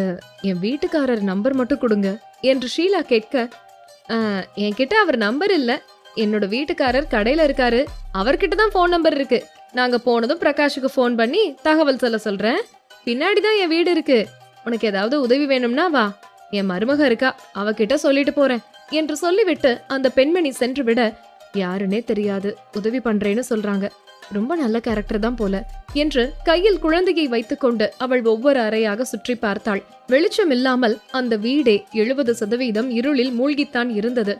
என் வீட்டுக்காரர் நம்பர் மட்டும் கொடுங்க என்று ஷீலா கேட்க, என்கிட்ட அவர் நம்பர் இல்ல, என்னோட வீட்டுக்காரர் கடையில இருக்காரு, அவர்கிட்ட தான் போன் நம்பர் இருக்கு, நாங்க போனதும் பிரகாஷுக்கு போன் பண்ணி தகவல் சொல்றேன், பின்னாடிதான் என் வீடு இருக்கு, உனக்கு ஏதாவது உதவி வேணும்னா வா, என் மருமக இருக்கா, அவகிட்ட சொல்லிட்டு போறேன் என்று சொல்லிவிட்டு அந்த பெண்மணி சென்று விட, யாருன்னே தெரியாது, உதவி பண்றேன்னு சொல்றாங்க, ரொம்ப நல்ல கேரக்டர் தான் போல என்று கையில் குழந்தையை வைத்துக்கொண்டு அவள் ஒவ்வொரு அறையாக சுற்றி பார்த்தாள். வெளிச்சம் இல்லாமல் அந்த வீடே 70% இருளில் மூழ்கித்தான் இருந்தது.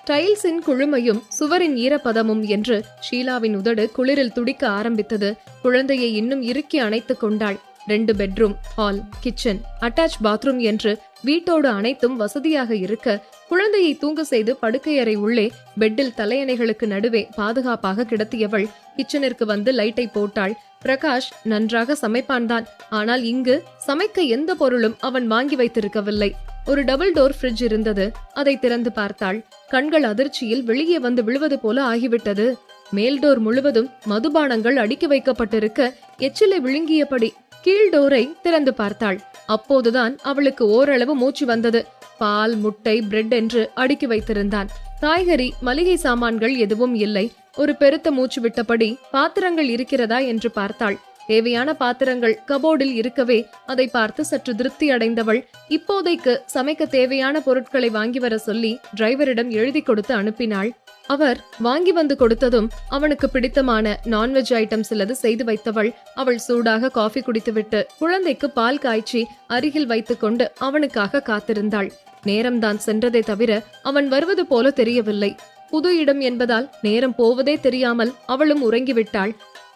டைல்ஸின் குழுமையும் சுவரின் ஈரப்பதமும் என்று ஷீலாவின் உதடு குளிரில் துடிக்க ஆரம்பித்தது. குழந்தையை இன்னும் இறுக்கி அணைத்துக் கொண்டாள். 2 bedroom, hall, kitchen, attach bathroom என்று வீட்டோடு அனைத்தும் வசதியாக இருக்க, குழந்தையை தூங்க செய்து படுக்கையறை உள்ளே பெட்டில் தலையணைகளுக்கு நடுவே பாதுகாப்பாக கிடத்தியவள் கிச்சனிற்கு வந்து லைட்டை போட்டாள். பிரகாஷ் நன்றாக சமைப்பான்தான், ஆனால் இங்கு சமைக்க எந்த பொருளும் அவன் வாங்கி வைத்திருக்கவில்லை. ஒரு டபுள் டோர் ஃப்ரிட்ஜ் இருந்தது. அதை திறந்து பார்த்தாள். கண்கள் அதிர்ச்சியில் வெளியே வந்து விழுவது போல ஆகிவிட்டது. மேல் டோர் முழுவதும் மதுபானங்கள் அடுக்கி வைக்கப்பட்டிருக்க எச்சிலை விழுங்கியபடி கீழ் டோரை திறந்து பார்த்தாள். அப்போதுதான் அவளுக்கு ஓரளவு மூச்சு வந்தது. பால், முட்டை, பிரெட் என்று அடுக்கி வைத்திருந்தான். காய்கறி, மளிகை சாமான்கள் எதுவும் இல்லை. ஒரு பெருத்த மூச்சு விட்டபடி பாத்திரங்கள் இருக்கிறதா என்று பார்த்தாள். தேவையான பாத்திரங்கள் கபோர்டில் இருக்கவே அதை பார்த்து சற்று திருப்தி அடைந்தவள் இப்போதைக்கு சமைக்க தேவையான பொருட்களை வாங்கி வர சொல்லி டிரைவரிடம் எழுதி கொடுத்து அனுப்பினாள். அவர் வாங்கி வந்து கொடுத்ததும் அவனுக்கு பிடித்தமான நான்வெஜ் ஐட்டம் சிலது செய்து வைத்தவள். அவள் சூடாக காஃபி குடித்துவிட்டு குழந்தைக்கு பால் காய்ச்சி அருகில் வைத்துக்கொண்டு அவனுக்காக காத்திருந்தாள். நேரம்தான் சென்றதை தவிர அவன் வருவது போல தெரியவில்லை. புது இடம் என்பதால் நேரம் போவதே தெரியாமல் அவளும் உறங்கிவிட்டாள்.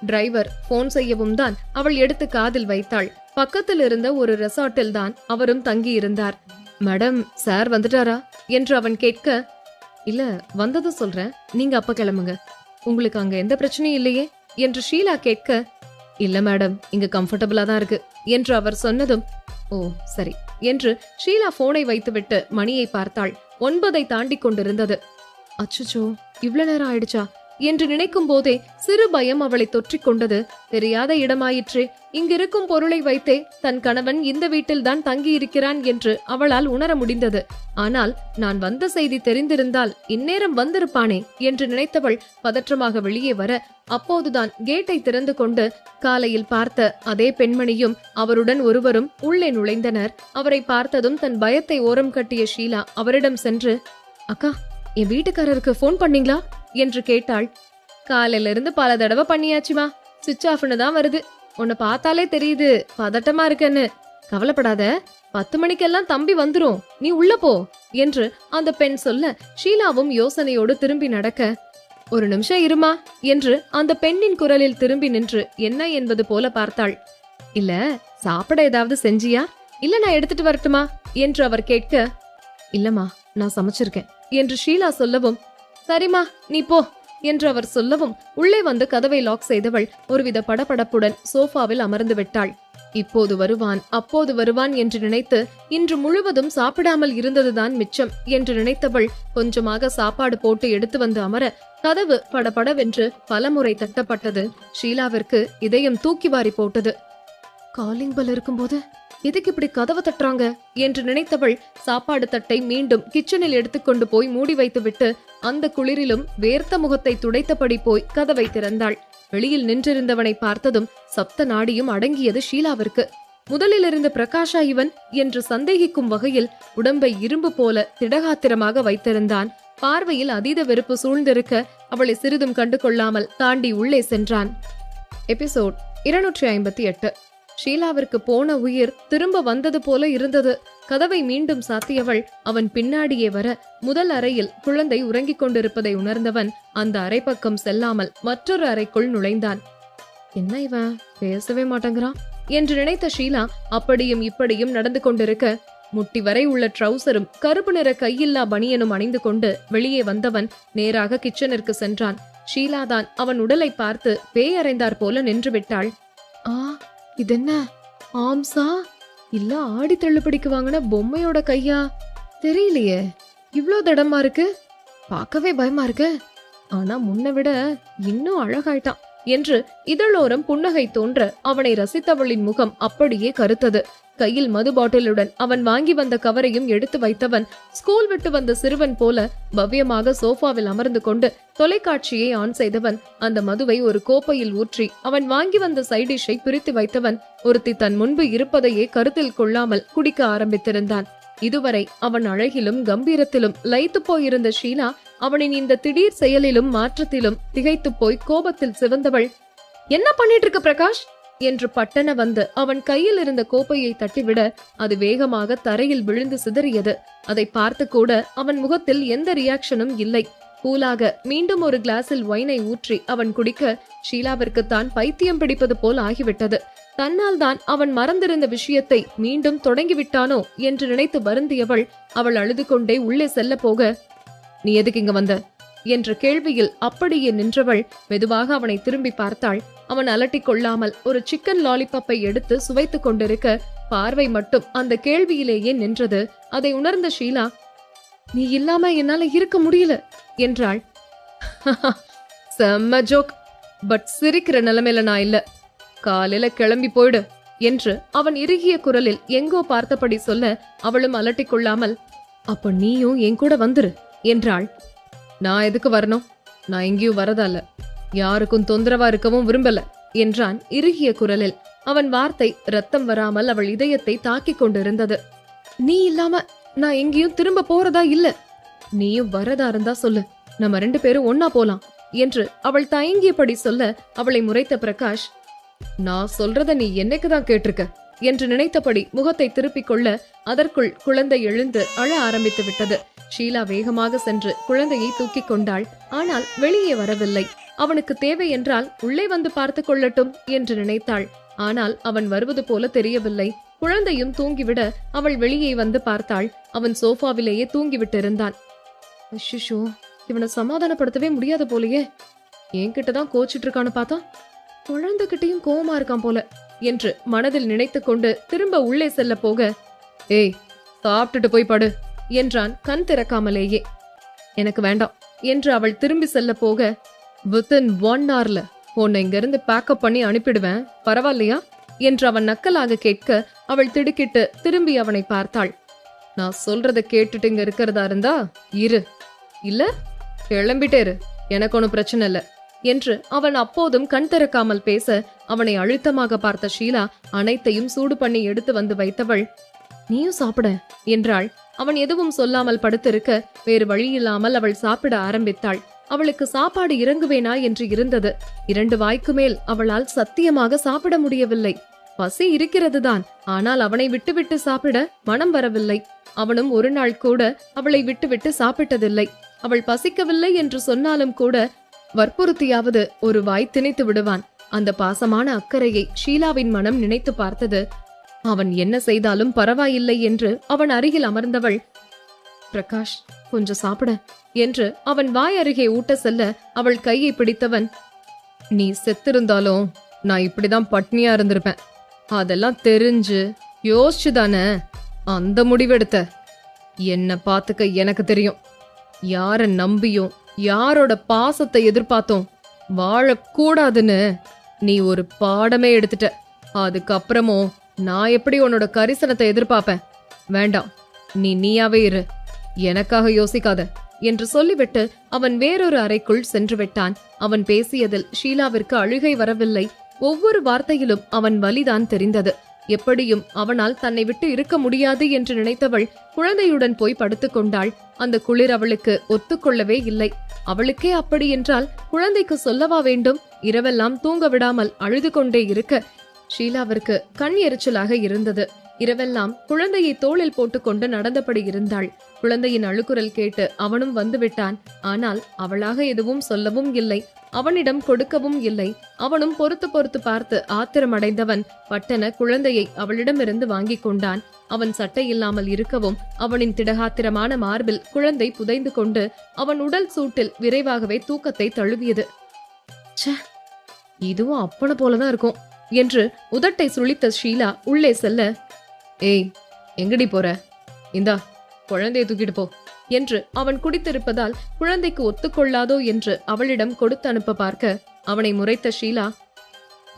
டிரைவர் போன் செய்யவும் தான் அவள் எடுத்து காதில் வைத்தாள். பக்கத்தில் இருந்த ஒரு ரெசார்ட்டில் தான் அவரும் தங்கி இருந்தார். மேடம், சார் வந்துட்டாரா என்று அவன் கேட்க, இல்ல வந்தது சொல்றேன், நீங்க அப்ப கிளம்புங்க, உங்களுக்கு அங்க எந்த பிரச்சனையும் இல்லையே என்று ஷீலா கேட்க, இல்ல மேடம், இங்க கம்ஃபர்டபுளா தான் இருக்கு என்று அவர் சொன்னதும், ஓ சரி என்று ஷீலா போனை வைத்துவிட்டு மணியை பார்த்தாள். 9 தாண்டி கொண்டிருந்தது. அச்சச்சோ, இவ்வளவு நேரம் ஆயிடுச்சா என்று நினைக்கும் போதே சிறு பயம் அவளை தொற்றிக் கொண்டது. தெரியாத இடமாயிற்றே. இங்கிருக்கும் பொருளை வைத்தே தன் கணவன் இந்த வீட்டில்தான் தங்கியிருக்கிறான் என்று அவளால் உணர முடிந்தது. ஆனால் நான் வந்த செய்தி தெரிந்திருந்தால் இந்நேரம் வந்திருப்பானே என்று நினைத்தவள் பதற்றமாக வெளியே வர, அப்போதுதான் கேட்டை திறந்து கொண்டு காலையில் பார்த்த அதே பெண்மணியும் அவருடன் ஒருவரும் உள்ளே நுழைந்தனர். அவரை பார்த்ததும் தன் பயத்தை ஓரம் கட்டிய ஷீலா அவரிடம் சென்று, அக்கா, என் வீட்டுக்காரருக்கு போன் பண்ணீங்களா என்று கேட்டாள். காலையில இருந்து பல தடவை பண்ணியாச்சுமா, சுவிட்ச் ஆஃப்னு தான் வருது. உன்னை பார்த்தாலே தெரியுது பதட்டமா இருக்கன்னு. கவலைப்படாத, 10 மணிக்கெல்லாம் தம்பி வந்துரும், நீ உள்ள போ என்று அந்த பெண் சொல்ல, ஷீலாவும் யோசனையோடு திரும்பி நடக்க, ஒரு நிமிஷம் இருமா என்று அந்த பெண்ணின் குரலில் திரும்பி நின்று என்ன என்பது போல பார்த்தாள். இல்ல, சாப்பிட ஏதாவது செஞ்சியா, இல்ல நான் எடுத்துட்டு வரட்டுமா என்று அவர் கேட்க, இல்லம்மா நான் சமைச்சிருக்கேன் என்று ஷீலா சொல்லவும், சரிம்மா நீ போ என்று அவர் சொல்லவும் உள்ளே வந்து கதவை லாக் செய்தவள் ஒருவித படபடப்புடன் சோஃபாவில் அமர்ந்து விட்டாள். இப்போது வருவான் அப்போது வருவான் என்று நினைத்து இன்று முழுவதும் சாப்பிடாமல் இருந்ததுதான் மிச்சம் என்று நினைத்தவள் கொஞ்சமாக சாப்பாடு போட்டு எடுத்து வந்து அமர கதவு படபடவென்று பலமுறை தட்டப்பட்டது. ஷீலாவிற்கு இதயம் தூக்கி வாரி போட்டது. காலிங் பெல் இருக்கும்போது எதுக்கு இப்படி கதவை தட்டுறாங்க என்று நினைத்தவள் சாப்பாடு தட்டை மீண்டும் கிச்சனில் எடுத்துக்கொண்டு போய் மூடி வைத்துவிட்டு அந்த குளிரிலும் வேர்த்த முகத்தை துடைத்தபடி போய் கதவை திறந்தாள். வெளியில் நின்றிருந்தவனை பார்த்ததும் சப்த நாடியும் அடங்கியது ஷீலாவிற்கு. முதலில் இருந்த பிரகாஷா இவன் என்று சந்தேகிக்கும் வகையில் உடம்பை இரும்பு போல திடகாத்திரமாக வைத்திருந்தான். பார்வையில் அதீத வெறுப்பு சூழ்ந்திருக்க அவளை சிறிதும் கண்டு கொள்ளாமல் தாண்டி உள்ளே சென்றான். எபிசோட் 258. ஷீலாவிற்கு போன உயிர் திரும்ப வந்தது போல இருந்தது. கதவை மீண்டும் சாத்தியவள் அவன் பின்னாடியே வர முதல் அறையில் குழந்தை உறங்கிக் கொண்டிருப்பதை உணர்ந்தவன் அந்த அறை பக்கம் செல்லாமல் மற்றொரு அறைக்குள் நுழைந்தான். என்ன இவன் பேசவே மாட்டேங்கிறான் என்று நினைத்த ஷீலா அப்படியும் இப்படியும் நடந்து கொண்டிருக்க, முட்டி வரை உள்ள ட்ரௌசரும் கருப்பு நிற கையில்லா பனியனும் அணிந்து கொண்டு வெளியே வந்தவன் நேராக கிச்சனிற்கு சென்றான். ஷீலாதான் அவன் உடலை பார்த்து பேய் அறைந்தார் போல நின்று விட்டாள். இதென்ன ஆம்சா இல்ல ஆடி தள்ளுபடிக்கு வாங்கின பொம்மையோட கையா தெரியலையே. இவ்ளோ தடமா இருக்கு, பார்க்கவே பயமா இருக்கு. ஆனா முன்ன விட இன்னும் அழகாயிட்டான் என்று இதழோரம் புன்னகை தோன்ற அவனை ரசித்தவளின் முகம் அப்படியே கருத்தது. கையில் மது பாட்டிலுடன் அவன் வாங்கி வந்த கவரையும் எடுத்து வைத்தவன் ஸ்கூல் விட்டு வந்த சிறுவன் போல பவ்யமாக சோஃபாவில் அமர்ந்து கொண்டு தொலைக்காட்சியை ஆன் செய்தவன் அந்த மதுவை ஒரு கோப்பையில் ஊற்றி அவன் வாங்கி வந்த சைடிஷை பிரித்து வைத்தவன் ஒருத்தி தன் முன்பு இருப்பதையே கருத்தில் கொள்ளாமல் குடிக்க ஆரம்பித்திருந்தான். இதுவரை அவன் அழகிலும் கம்பீரத்திலும் லயித்து போயிருந்த ஷீலா அவனின் இந்த திடீர் செயலிலும் மாற்றத்திலும் திகைத்து போய் கோபத்தில் சிவந்தவள், என்ன பண்ணிட்டு இருக்க பிரகாஷ் என்று பட்டன வந்து அவன் கையில் இருந்த கோப்பையை தட்டிவிட அது வேகமாக தரையில் விழுந்து சிதறியது. அதை பார்த்து கூட அவன் முகத்தில் எந்த ரியாக்ஷனும் இல்லை. கூலாக மீண்டும் ஒரு கிளாஸில் ஒயினை ஊற்றி அவன் குடிக்க ஷீலாவிற்கு தான் பைத்தியம் பிடிப்பது போல் ஆகிவிட்டது. தன்னால் தான் அவன் மறந்திருந்த விஷயத்தை மீண்டும் தொடங்கிவிட்டானோ என்று நினைத்து வருந்தியவள் அவள் அழுது கொண்டே உள்ளே செல்ல போக, நீ எதுக்கு இங்க வந்த என்ற கேள்வியில் அப்படியே நின்றவள் மெதுவாக அவனை திரும்பி பார்த்தாள். அவன் அலட்டிக் கொள்ளாமல் ஒரு சிக்கன் லாலிபப்பை எடுத்து சுவைத்துக் கொண்டிருக்க பார்வை மட்டும் அந்த கேள்வியிலேயே நின்றது. அதை உணர்ந்த ஷீலா, நீ இல்லாம என்னால இருக்க முடியல என்றாள். செம்ம ஜோக், பட் சிரிக்கிற நிலைமையில நான் இல்ல, காலையில கிளம்பி போயிடு என்று அவன் இறுகிய குரலில் எங்கோ பார்த்தபடி சொல்ல அவளும் அலட்டிக் கொள்ளாமல், அப்ப நீயும் என் கூட வந்துரு என்றாள். நான் எதுக்கு வரணும், நான் எங்கேயும் வரதால, யாருக்கும் தொந்தரவா இருக்கவும் விரும்பல என்றான் இறுகிய குரலில். அவன் வார்த்தை ரத்தம் வராமல் அவள் இதயத்தை தாக்கிக் கொண்டிருந்தது. நீ இல்லாம நான் எங்கேயும் திரும்ப போறதா இல்ல, நீயும் வரதா இருந்தா சொல்லு, நம்ம 2 பேரும் ஒன்னா போலாம் என்று அவள் தயங்கியபடி சொல்ல அவளை முறைத்த பிரகாஷ், நான் சொல்றத நீ என்னைக்குதான் கேட்டிருக்க என்று நினைத்தபடி முகத்தை திருப்பிக் கொள்ள அதற்குள் குழந்தை எழுந்து அழ ஆரம்பித்து விட்டது. ஷீலா வேகமாக சென்று குழந்தையை தூக்கிக் கொண்டாள். ஆனால் வெளியே வரவில்லை. அவனுக்கு தேவை என்றால் உள்ளே வந்து பார்த்து கொள்ளட்டும் என்று நினைத்தாள். ஆனால் அவன் வருவது போல தெரியவில்லை. குழந்தையும் தூங்கிவிட அவள் வெளியே வந்து பார்த்தாள். அவன் சோஃபாவிலேயே தூங்கிவிட்டிருந்தான். அஷ்ஷோ, இவனை சமாதானப்படுத்தவே முடியாத போலயே, என்கிட்டதான் கோச்சிட்டு இருக்கான்னு பார்த்தா குழந்தைகிட்டையும் கோவமா இருக்கான் போல என்று மனதில் நினைத்து கொண்டு திரும்ப உள்ளே செல்ல போக, ஏய் சாப்பிட்டுட்டு போய் படு என்றான் கண் திறக்காமலேயே. எனக்கு வேண்டாம் என்று அவள் திரும்பி செல்ல போக, வித்தின் 1 hourல உன்னை இங்கிருந்து பேக்கப் பண்ணி அனுப்பிடுவேன், பரவாயில்லையா என்று அவன் நக்கலாக கேட்க அவள் திடுக்கிட்டு திரும்பி அவனை பார்த்தாள். நான் சொல்றத கேட்டுட்டு இங்க இருக்கிறதா இருந்தா இரு, இல்ல கிளம்பிட்டே இரு, எனக்கு ஒன்னும் பிரச்சனை இல்ல என்று அவன் அப்போதும் கண் திறக்காமல் பேச அவனை அழுத்தமாக பார்த்த ஷீலா அனைத்தையும் சூடு பண்ணி எடுத்து வந்து வைத்தவள், நீயும் சாப்பிட என்றாள். அவன் எதுவும் சொல்லாமல் படுத்திருக்க வேறு வழியில்லாமல் அவள் சாப்பிட ஆரம்பித்தாள். அவளுக்கு சாப்பாடு இறங்குவேனா என்று இருந்தது. 2 வாய்க்கு மேல் அவளால் சத்தியமாக சாப்பிட முடியவில்லை. பசி இருக்கிறதுதான், ஆனால் அவனை விட்டுவிட்டு சாப்பிட மனம் வரவில்லை. அவனும் ஒரு நாள் கூட அவளை விட்டுவிட்டு சாப்பிட்டதில்லை. அவள் பசிக்கவில்லை என்று சொன்னாலும் கூட வற்புறுத்தியாவது ஒரு வாய் திணித்து விடுவான். அந்த பாசமான அக்கறையை ஷீலாவின் மனம் நினைத்து பார்த்தது. அவன் என்ன செய்தாலும் பரவாயில்லை என்று அவன் அருகில் அமர்ந்தவள், பிரகாஷ் கொஞ்சம் சாப்பிட என்று அவன் வாய் அருகே ஊட்ட செல்ல அவள் கையை பிடித்தவன், நீ செத்திருந்தாலும் நான் இப்படிதான் பட்னியா இருந்திருப்பேன். அதெல்லாம் தெரிஞ்சு யோசிச்சுதானே அந்த முடிவெடுத்த. என்ன பாத்துக்க எனக்கு தெரியும். யார நம்பியும் யாரோட பாசத்தை எதிர்பார்த்தோம் வாழக்கூடாதுன்னு நீ ஒரு பாடமே எடுத்துட்ட. அதுக்கப்புறமும் நான் எப்படி உன்னோட கரிசனத்தை எதிர்பார்ப்பேன்? வேண்டாம், நீயாவே இரு, எனக்காக யோசிக்காத என்று சொல்லிவிட்டு அவன் வேறொரு அறைக்குள் சென்று விட்டான். அவன் பேசியதில் ஷீலாவிற்கு அழுகை வரவில்லை. ஒவ்வொரு வார்த்தையிலும் அவன் வலிதான் தெரிந்தது. எப்படியும் அவனால் தன்னை விட்டு இருக்க முடியாது என்று நினைத்தவள் குழந்தையுடன் போய் படுத்துக் கொண்டாள். அந்த குளிர் அவளுக்கு ஒத்துக்கொள்ளவே இல்லை. அவளுக்கே அப்படி என்றால் குழந்தைக்கு சொல்லவா வேண்டும்? இரவெல்லாம் தூங்க விடாமல் அழுது கொண்டே இருக்க ஷீலாவிற்கு கண் எரிச்சலாக இருந்தது. இரவெல்லாம் குழந்தையை தோளில் போட்டுக்கொண்டு நடந்தபடி இருந்தாள். குழந்தையின் அழுகுரல் கேட்டு அவனும் வந்துவிட்டான். ஆனால் அவளாக எதுவும் சொல்லவும் இல்லை, அவனிடம் கொடுக்கவும் இல்லை. அவனும் பொறுத்து பொறுத்து பார்த்து ஆத்திரமடைந்தவன் பட்டன குழந்தையை அவளிடமிருந்து வாங்கி கொண்டான். அவன் சட்டை இல்லாமல் இருக்கவும் அவனின் திடகாத்திரமான மார்பில் குழந்தை புதைந்து கொண்டு அவன் உடல் சூட்டில் விரைவாகவே தூக்கத்தை தழுவியது. இதுவும் அப்பன போலதான் இருக்கும் என்று உதட்டை சுளித்த ஷீலா உள்ளே செல்ல, ஏய் எங்கடி போற? இந்தா குழந்தையை தூக்கிட்டு போ என்று அவன் குடித்திருப்பதால் குழந்தைக்கு ஒத்துக்கொள்ளாதோ என்று அவளிடம் கொடுத்து அனுப்ப பார்க்க அவனை முறைத்த ஷீலா,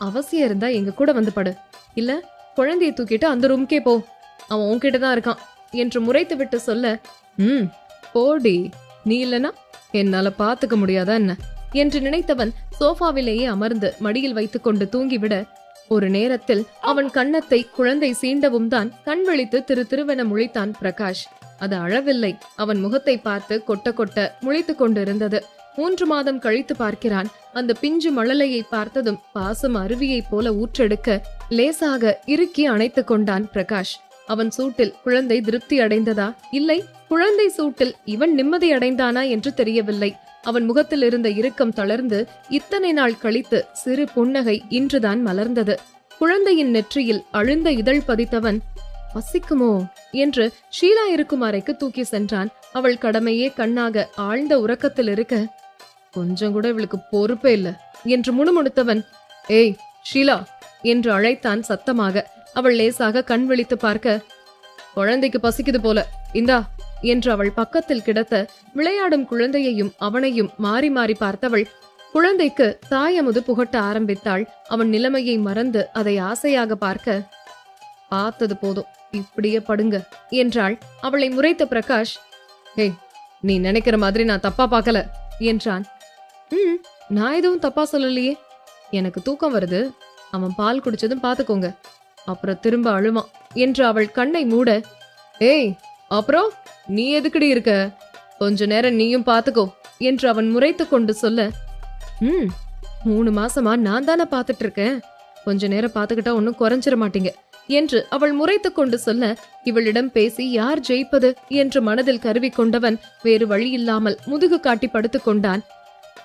அவசியம் இருந்தா எங்க கூட வந்து படு, இல்ல குழந்தையை தூக்கிட்டு அந்த ரூம்கே போ, அவன் உன்கிட்டதான் இருக்கான் என்று முறைத்து விட்டு சொல்ல, போடி, நீ இல்லனா என்னால பாத்துக்க முடியாதா என்ன என்று நினைத்தவன் சோஃபாவிலேயே அமர்ந்து மடியில் வைத்துக் கொண்டு தூங்கிவிட ஒரு நேரத்தில் அவன் கன்னத்தை குழந்தை சீண்டவும் தான் கண் விழித்து திருவென முழித்தான் பிரகாஷ். அது அழவில்லை, அவன் முகத்தை பார்த்து கொட்ட கொட்ட முழித்துக் கொண்டிருந்தது. 3 மாதம் கழித்து பார்க்கிறான். அந்த பிஞ்சு மழலையை பார்த்ததும் பாசம் அருவியை போல ஊற்றெடுக்க லேசாக இறுக்கி அணைத்துக் கொண்டான் பிரகாஷ். அவன் சூட்டில் குழந்தை திருப்தி அடைந்ததா, இல்லை குழந்தை சூட்டில் இவன் நிம்மதி அடைந்தானா என்று தெரியவில்லை. அவன் முகத்தில் இருந்த இறுக்கம் தளர்ந்து இத்தனை நாள் கழித்து சிறு புன்னகை இன்றுதான் மலர்ந்தது. குழந்தையின் நெற்றியில் அழுந்த இதழ் பதித்தவன், பசிக்குமோ என்று ஷீலா இருக்கும் அறைக்கு தூக்கி சென்றான். அவள் கடமையே கண்ணாக ஆழ்ந்த உறக்கத்தில் இருக்க, கொஞ்சம் கூட இவளுக்கு பொறுப்பே இல்ல என்று முணுமுணுத்தவன், ஏய் ஷீலா என்று அழைத்தான் சத்தமாக. அவள் லேசாக கண் விழித்து பார்க்க, குழந்தைக்கு பசிக்குது போல, இந்தா என்று அவள் பக்கத்தில் கிடத்த விளையாடும் குழந்தையையும் அவனையும் மாறி மாறி பார்த்தவள் குழந்தைக்கு தாயமுது புகட்ட ஆரம்பித்தாள். அவன் நிலைமையை மறந்து அதை ஆசையாக பார்க்க, பார்த்தது போதும், இப்படியே படுங்க என்றாள். அவளை முறைத்த பிரகாஷ், ஏய் நீ நினைக்கிற மாதிரி நான் தப்பா பார்க்கல என்றான். நான் எதுவும் தப்பா சொல்லலையே, எனக்கு தூக்கம் வருது, அவன் பால் குடிச்சதும் பாத்துக்கோங்க, அப்புறம் திரும்ப அழுவான் என்று அவள் கண்ணை மூட, ஏய் அப்புறம் நீ எதுக்குடி இருக்க, கொஞ்ச நேரம் நீயும் பாத்துக்கோ என்று அவன் முறைத்து கொண்டு சொல்ல, 3 மாசமா நான் தானே பாத்துட்டு இருக்கேன், கொஞ்ச நேரம் பாத்துக்கிட்டா ஒன்னும் குறைஞ்சிட மாட்டீங்க என்று அவள் முறைத்து கொண்டு சொல்ல, இவளிடம் பேசி யார் ஜெயிப்பது என்று மனதில் கருவி கொண்டவன் வேறு வழியில்லாமல் முதுகு காட்டி படுத்துக் கொண்டான்.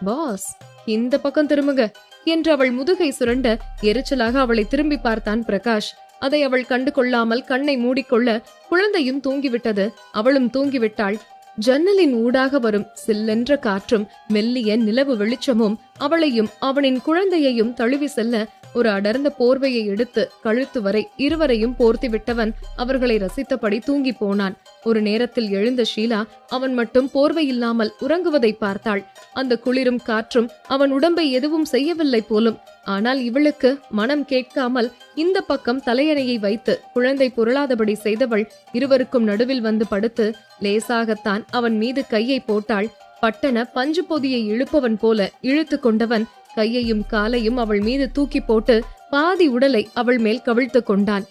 பாஸ் இந்த பக்கம் திரும்புங்க என்று அவள் முதுகை சுரண்ட எரிச்சலாக அவளை திரும்பி பார்த்தான் பிரகாஷ். அதை அவள் கண்டு கொள்ளாமல் கண்ணை மூடிக்கொள்ள குழந்தையும் தூங்கிவிட்டது. அவளும் தூங்கிவிட்டாள். ஜன்னலின் ஊடாக வரும் சில்லென்ற காற்றும் மெல்லிய நிலவு வெளிச்சமும் அவளையும் அவனின் குழந்தையையும் தழுவி செல்ல ஒரு அடர்ந்த போர்வையை எடுத்து கழுத்து வரை இருவரையும் போர்த்தி விட்டவன் அவர்களை ரசித்தபடி தூங்கி போனான். ஒரு நேரத்தில் எழுந்த ஷீலா அவன் மட்டும் போர்வை இல்லாமல் உறங்குவதை பார்த்தாள். அந்த குளிரும் காற்றும் அவன் உடம்பை எதுவும் செய்யவில்லை போலும். ஆனால் இவளுக்கு மனம் கேட்காமல் இந்த பக்கம் தலையணையை வைத்து குழந்தை புரளாதபடி செய்தவள் இருவருக்கும் நடுவில் வந்து படுத்து லேசாகத்தான் அவன் மீது கையை போட்டாள். பட்டன பஞ்சு பொதியை இழுப்பவன் போல இழுத்து கொண்டவன் கையையும் காலையும் அவள் மீது தூக்கி போட்டு பாதி உடலை அவள் மேல் கவிழ்த்து கொண்டான்.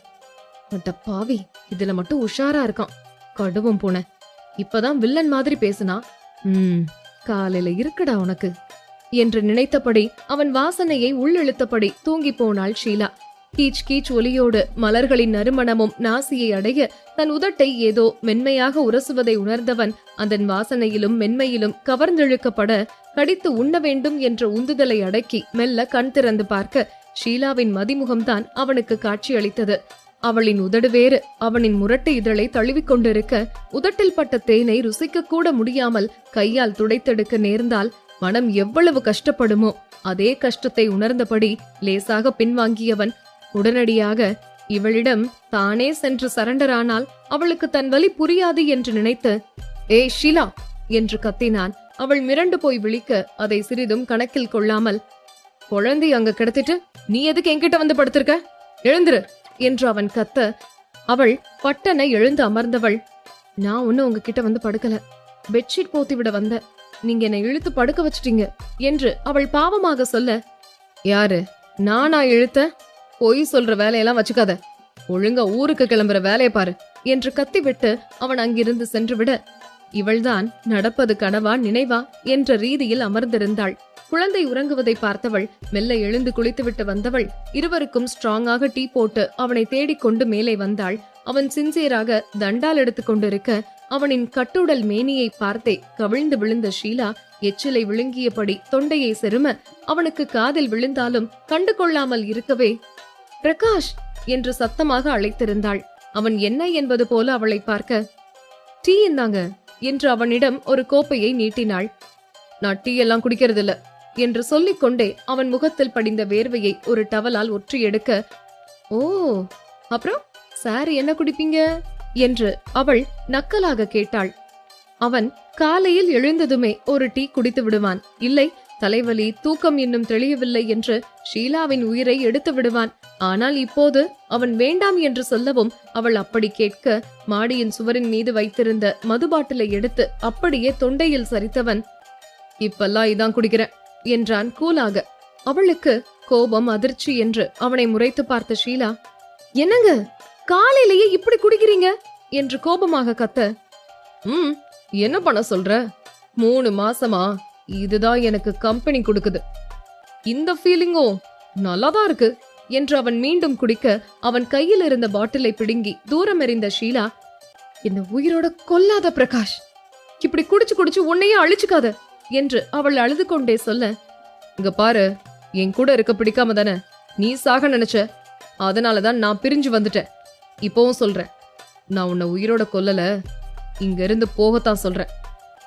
பாவி, இதுல மட்டும் உஷாரா இருக்கான். கடுவும் போன இப்பதான் வில்லன் மாதிரி பேசுனா. காலையில இருக்குடா உனக்கு என்று நினைத்தபடி அவன் வாசனையை உள்ளிழுத்தபடி தூங்கி போனாள் ஷீலா. கீச் கீச் ஒலியோடு மலர்களின் நறுமணமும் நாசியை அடைய தன் உதட்டை ஏதோ மென்மையாக உரசுவதை உணர்ந்தவன் அதன் வாசனையிலும் மென்மையிலும் கவர்ந்தெழுக்கப்பட கடித்து உண்ண வேண்டும் என்ற உந்துதலை அடக்கி மெல்ல கண் திறந்து பார்க்க ஷீலாவின் மதிமுகம்தான் அவனுக்கு காட்சியளித்தது. அவளின் உதடு வேறு அவனின் முரட்டு இதழை தழுவிக்கொண்டிருக்க உதட்டில் பட்ட தேனை ருசிக்க கூட முடியாமல் கையால் துடைத்தெடுக்க நேர்ந்தால் மனம் எவ்வளவு கஷ்டப்படுமோ அதே கஷ்டத்தை உணர்ந்தபடி லேசாக பின்வாங்கியவன் உடனடியாக இவளிடம் தானே சென்று சரண்டரானால் அவளுக்கு தன் வலி புரியாது என்று நினைத்து, ஏய் ஷீலா என்று கத்தினான். அவள் மிரண்டு போய் விழிக்க அதை சிறிதும் கணக்கில் கொள்ளாமல், குழந்தை அங்க கிடத்திட்டு நீ எதுக்கு என்கிட்ட வந்து படுத்திருக்க, எழுந்துரு என்று அவன் கத்த அவள் பட்டனை எழுந்து அமர்ந்தவள், நான் ஒன்னும் உங்ககிட்ட வந்து படுக்கல, பெட்ஷீட் போத்தி விட வந்த, நீங்க என்னை இழுத்து படுக்க வச்சிட்டீங்க என்று அவள் பாவமாக சொல்ல, யாரு நானா இழுத்த, பொய் சொல்ற வேலையெல்லாம் வச்சுக்காத, ஒழுங்கா ஊருக்கு கிளம்புற வேலையை பாரு என்று கத்திவிட்டு அவன் அங்கிருந்து சென்றுவிட இவள்தான் நடப்பது கனவா நினைவா என்ற ரீதியில் அமர்ந்திருந்தாள். குழந்தை உறங்குவதை பார்த்தவள் மெல்ல எழுந்து குளித்துவிட்டு வந்தவள் இருவருக்கும் ஸ்ட்ராங்காக டீ போட்டு அவனை தேடிக்கொண்டு மேலே வந்தாள். அவன் சின்சியராக தண்டால் எடுத்துக் கொண்டிருக்க அவனின் கட்டுடல் மேனியை பார்த்தே கவிழ்ந்து விழுந்த ஷீலா எச்சிலை விழுங்கியபடி தொண்டையை செரும அவனுக்கு காதில் விழுந்தாலும் கண்டு கொள்ளாமல் இருக்கவே பிரகாஷ் என்று சத்தமாக அழைத்திருந்தாள். அவன் என்ன என்பது போல அவளை பார்க்க, டீ இந்தாங்க என்று அவனிடம் ஒரு கோப்பையை நீட்டினாள். நான் டீ எல்லாம் குடிக்கிறதில்ல என்று சொல்லிக் கொண்டே அவன் முகத்தில் படிந்த வேர்வையை ஒரு டவலால் ஒற்றி எடுக்க, ஓ அப்புறம் சார் என்ன குடிப்பீங்க என்று அவள் நக்கலாக கேட்டாள். அவன் காலையில் எழுந்ததுமே ஒரு டீ குடித்து விடுவான், இல்லை தலைவலி தூக்கம் இன்னும் தெளியவில்லை என்று ஷீலாவின் உயிரை எடுத்து விடுவான். ஆனால் இப்போது அவன் வேண்டாம் என்று சொல்லவும் அவள் அப்படி கேட்க மாடியின் சுவரின் மீது வைத்திருந்த மது பாட்டிலை எடுத்து அப்படியே தொண்டையில் சரித்தவன், இப்பெல்லாம் இதான் குடிக்கிறேன் என்றான் கூலாக. அவளுக்கு கோபம் அதிர்ச்சி என்று அவனை முறைத்து பார்த்த ஷீலா, என்னங்க காலையிலேயே இப்படி குடிக்கிறீங்க என்று கோபமாக கத்த, என்ன பண்ண சொல்ற, 3 மாசமா இதுதான் எனக்கு கம்பெனி கொடுக்குது, இந்த ஃபீலிங்கும் நல்லாதான் இருக்கு என்று அவன் மீண்டும் குடிக்க அவன் கையில் இருந்த பாட்டிலை பிடுங்கி தூரம் எறிந்த ஷீலா, என்ன உயிரோட கொல்லாத பிரகாஷ், இப்படி குடிச்சு குடிச்சு உன்னையே அழிச்சுக்காத என்று அவள் அழுது கொண்டே சொல்ல, இங்க பாரு என் கூட இருக்க பிடிக்காம தானே நீ சாக நினைச்ச, அதனாலதான் நான் பிரிஞ்சு வந்துட்டேன். இப்பவும் சொல்றேன், நான் உன்னை உயிரோட கொல்லல, இங்க இருந்து போகத்தான் சொல்றேன்.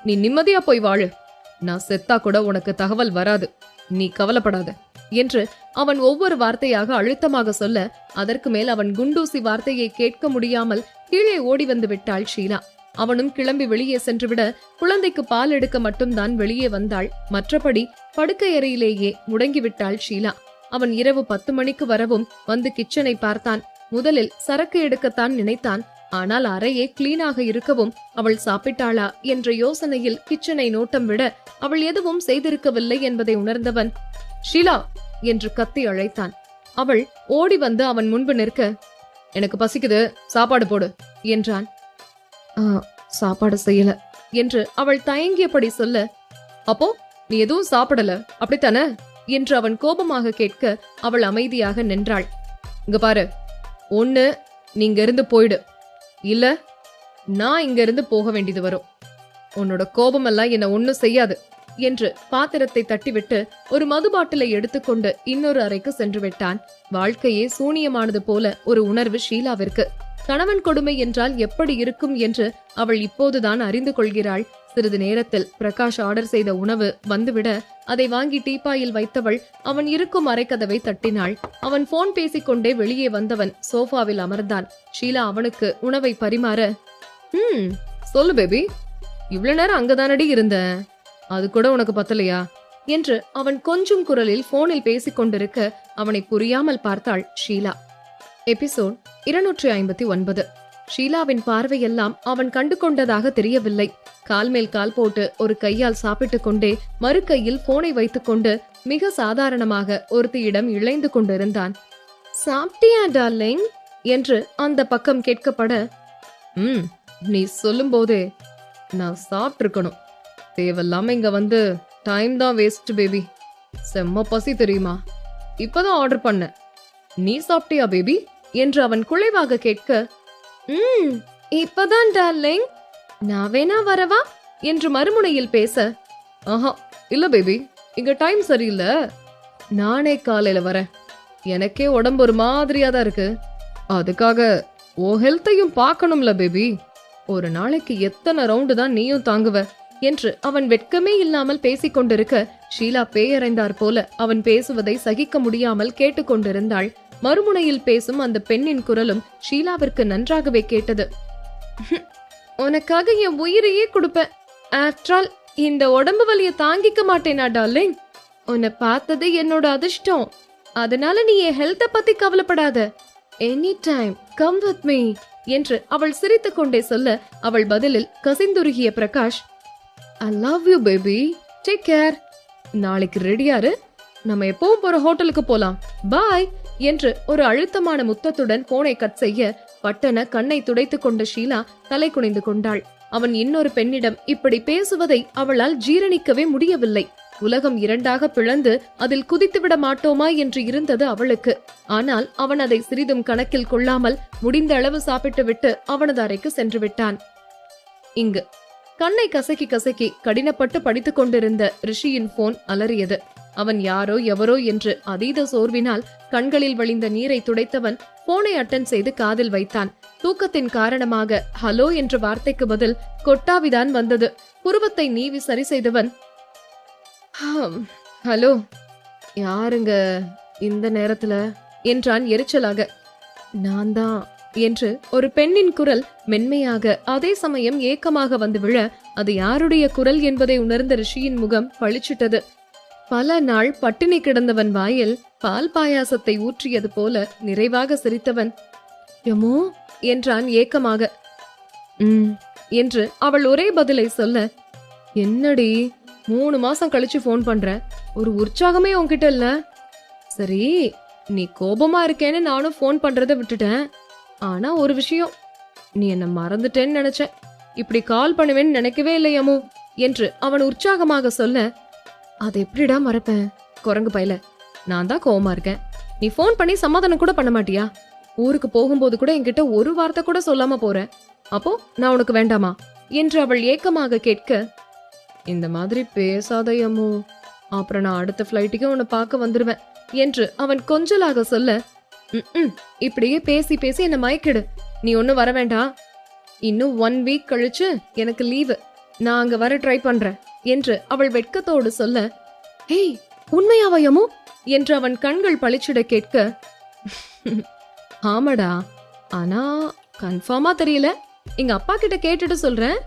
நீ நிம்மதியா போய் வாழு, நான் செத்தா கூட உனக்கு தகவல் வராது, நீ கவலைப்படாத என்று அவன் ஒவ்வொரு வார்த்தையாக அழுத்தமாக சொல்ல அதற்கு மேல் அவன் குண்டூசி வார்த்தையை கேட்க முடியாமல் கீழே ஓடி வந்து விட்டாள் ஷீலா. அவனும் கிளம்பி வெளியே சென்றுவிட குழந்தைக்கு பால் எடுக்க மட்டும்தான் வெளியே வந்தாள். மற்றபடி படுக்கை அறையிலேயே முடங்கிவிட்டாள் ஷீலா. அவன் இரவு 10 மணிக்கு வரவும் வந்து கிச்சனை பார்த்தான். முதலில் சரக்கு எடுக்கத்தான் நினைத்தான். ஆனால் அறையே கிளீனாக இருக்கவும் அவள் சாப்பிட்டாளா என்ற யோசனையில் கிச்சனை நோட்டம் விட அவள் எதுவும் செய்திருக்கவில்லை என்பதை உணர்ந்தவன் ஷீலா என்று கத்தி அழைத்தான். அவள் ஓடி வந்து அவன் முன்பு நிற்க, எனக்கு பசிக்குது, சாப்பாடு போடு என்றான். சாப்பாடு செய்யல என்று அவள் தயங்கியபடி சொல்ல, அப்போ நீ எதுவும் சாப்பிடல அப்படித்தானே என்று அவன் கோபமாக கேட்க அவள் அமைதியாக நின்றாள். இங்க பாரு, ஒண்ணு நீங்க இருந்து போயிடு, இல்ல நான் இங்க இருந்து போக வேண்டியது வரும். உன்னோட கோபமெல்லாம் என்ன ஒண்ணும் செய்யாது என்று பாத்திரத்தை தட்டிவிட்டு ஒரு மது பாட்டிலை எடுத்துக்கொண்டு இன்னொரு அறைக்கு சென்று விட்டான். வாழ்க்கையே சூனியமானது போல ஒரு உணர்வு ஷீலாவிற்கு. கணவன் கொடுமை என்றால் எப்படி இருக்கும் என்று அவள் இப்போதுதான் அறிந்து கொள்கிறாள். சிறிது நேரத்தில் பிரகாஷ் ஆர்டர் செய்த உணவு வந்துவிட அதை வாங்கி டீப்பாயில் வைத்தவள் அவன் இருக்கும் அறைக்கதவை தட்டினாள். அவன் போன் பேசிக்கொண்டே வெளியே வந்தவன் சோஃபாவில் அமர்ந்தான். ஷீலா அவனுக்கு உணவை பரிமாற, சொல்லு பேபி, இவ்வளவு நேரம் அங்கதானடி இருந்த, அது கூட உனக்கு பத்தலையா என்று அவன் கொஞ்சம் குரலில் போனில் பேசிக் கொண்டிருக்க அவனை புரியாமல் பார்த்தாள் ஷீலா. எபிசோட் 259. ஷீலாவின் பார்வையெல்லாம் அவன் கண்டு கொண்டதாக தெரியவில்லை. கால் மேல் கால் போட்டு ஒரு கையால் சாப்பிட்டுக் கொண்டே மறு கையில் போனை வைத்துக் கொண்டு மிக சாதாரணமாக ஒருத்தியிடம் இழைந்து கொண்டிருந்தான். சாப்பிட்டியா டார்லிங் என்று அந்த பக்கம் கேட்கப்பட, நீ சொல்லும் போதே நான் சாப்பிட்டிருக்கணும், தேவையில்லாம இங்க வந்து டைம் தான் வேஸ்ட் பேபி, செம்ம பசி தெரியுமா, இப்பதான் ஆர்டர் பண்ண, நீ சாப்பிட்டியா பேபி என்று அவன் குழைவாக கேட்க, இப்பதான் டார்லிங், நான் வேணா வரவா என்று மறுமுனையில் பேச, ஆஹா இல்ல பேபி, இங்க டைம் சரியில்லை, நானே காலையில வரேன், எனக்கே உடம்பு ஒரு மாதிரியா தான் இருக்கு, அதுக்காக ஓ ஹெல்த்தையும் பார்க்கணும்ல பேபி, ஒரு நாளைக்கு எத்தனை ரவுண்டு தான் நீயும் தாங்குவ என்று அவன் வெட்கமே இல்லாமல் பேசிக் கொண்டிருக்க ஷீலா பேயறைந்தார் போல அவன் பேசுவதை சகிக்க முடியாமல் கேட்டுக்கொண்டிருந்தாள். மறுமுனையில் பேசும் அந்த பெண்ணின் குரலும் ஷீலாவிற்கு நன்றாகவே கேட்டது. உனக்காக என் உயிரையே கொடுப்பேன், ஆஃப்டர் ஆல் இந்த உடம்பு வலிய தாங்கிக்க மாட்டேனா டார்லிங், உன்னை பார்த்தது என்னோட அதிர்ஷ்டம், அதனால நீ என் ஹெல்த்த பத்தி கவலைப்படாத, any time come with me என்று அவள் சிரித்துக் கொண்டே சொல்ல அவள் பதிலில் கசிந்துருகிய Prakash, I love you baby, take care, நாளைக்கு ரெடியாரு, நம்ம எப்பவும் போற ஹோட்டலுக்கு போலாம், பாய் என்று ஒரு அழுத்தமான முத்தத்துடன் போனை கட் செய்ய பட்டன கண்ணை துடைத்துக் கொண்ட ஷீலா தலை குனிந்து கொண்டாள். அவன் இன்னொரு பெண்ணிடம் இப்படி பேசுவதை அவளால் ஜீரணிக்கவே முடியவில்லை. உலகம் இரண்டாக பிளந்து அதில் குதித்து விட மாட்டோமா என்று இருந்தது அவளுக்கு. ஆனால் அவன் அதை சிறிதும் கணக்கில் கொள்ளாமல் முடிந்த அளவு சாப்பிட்டு விட்டு அவனது அறைக்கு சென்று விட்டான். இங்கு கண்ணை கசக்கி கசக்கி கடினப்பட்டு படித்துக் கொண்டிருந்த ரிஷியின் போன் அலறியது. அவன் யாரோ எவரோ என்று அதீத சோர்வினால் கண்களில் வழிந்த நீரை துடைத்தவன் போனை அட்டன் செய்து காதில் வைத்தான். தூக்கத்தின் காரணமாக ஹலோ என்ற வார்த்தைக்கு பதில் கொட்டாவிதான் வந்தது. புருவத்தை நீவி சரி செய்தவன், ஹலோ, யாருங்க இந்த நேரத்துல என்றான் எரிச்சலாக. நான் தான் என்று ஒரு பெண்ணின் குரல் மென்மையாக அதே சமயம் ஏக்கமாக வந்து விழ அது யாருடைய குரல் என்பதை உணர்ந்த ரிஷியின் முகம் பளிச்சிட்டது. பல நாள் பட்டினி கிடந்தவன் வாயில் பால் பாயாசத்தை ஊற்றியது போல நிறைவாக சிரித்தவன், எமோ என்றான் ஏக்கமாக. என்று அவள் ஒரே பதிலை சொல்ல, என்னடி 3 மாசம் கழிச்சு போன் பண்ற, ஒரு உற்சாகமே உன்கிட்ட இல்ல, சரி நீ கோபமா இருக்கேன்னு நானும் போன் பண்றதை விட்டுட்டேன், ஆனா ஒரு விஷயம், நீ என்ன மறந்துட்டேன்னு நினைச்சேன், இப்படி கால் பண்ணுவேன்னு நினைக்கவே இல்லையமோ என்று அவன் உற்சாகமாக சொல்ல, அதை எப்படிடா மறப்பேன் குரங்கு பையல, நான் தான் கோவமா இருக்கேன், நீ போன் பண்ணி சமாதானம் கூட பண்ண மாட்டியா, ஊருக்கு போகும்போது கூட என்கிட்ட ஒரு வார்த்தை கூட சொல்லாம போற, அப்போ நான் உனக்கு வேண்டாமா என்று அவள் ஏக்கமாக கேட்க, இந்த மாதிரி பேசாதையமோ, அப்புறம் நான் அடுத்த ஃபிளைட்டுக்கு உன்னை பார்க்க வந்துருவேன் என்று அவன் கொஞ்சலாக சொல்ல, இப்படியே பேசி பேசி என்ன மயக்கிடு, நீ ஒன்னும் வர வேண்டாம், இன்னும் 1 வீக் கழிச்சு எனக்கு லீவு, நான் அங்க வர ட்ரை பண்றேன் என்று அவள் வெட்கத்தோடு சொல்ல, ஹேய் உண்மையாவையமோ என்று அவன் கண்கள் பளிச்சிட கேட்க, ஆமாடா, ஆனா கன்ஃபார்மா தெரியல, எங்க அப்பா கிட்ட கேட்டுட்டு சொல்றேன்,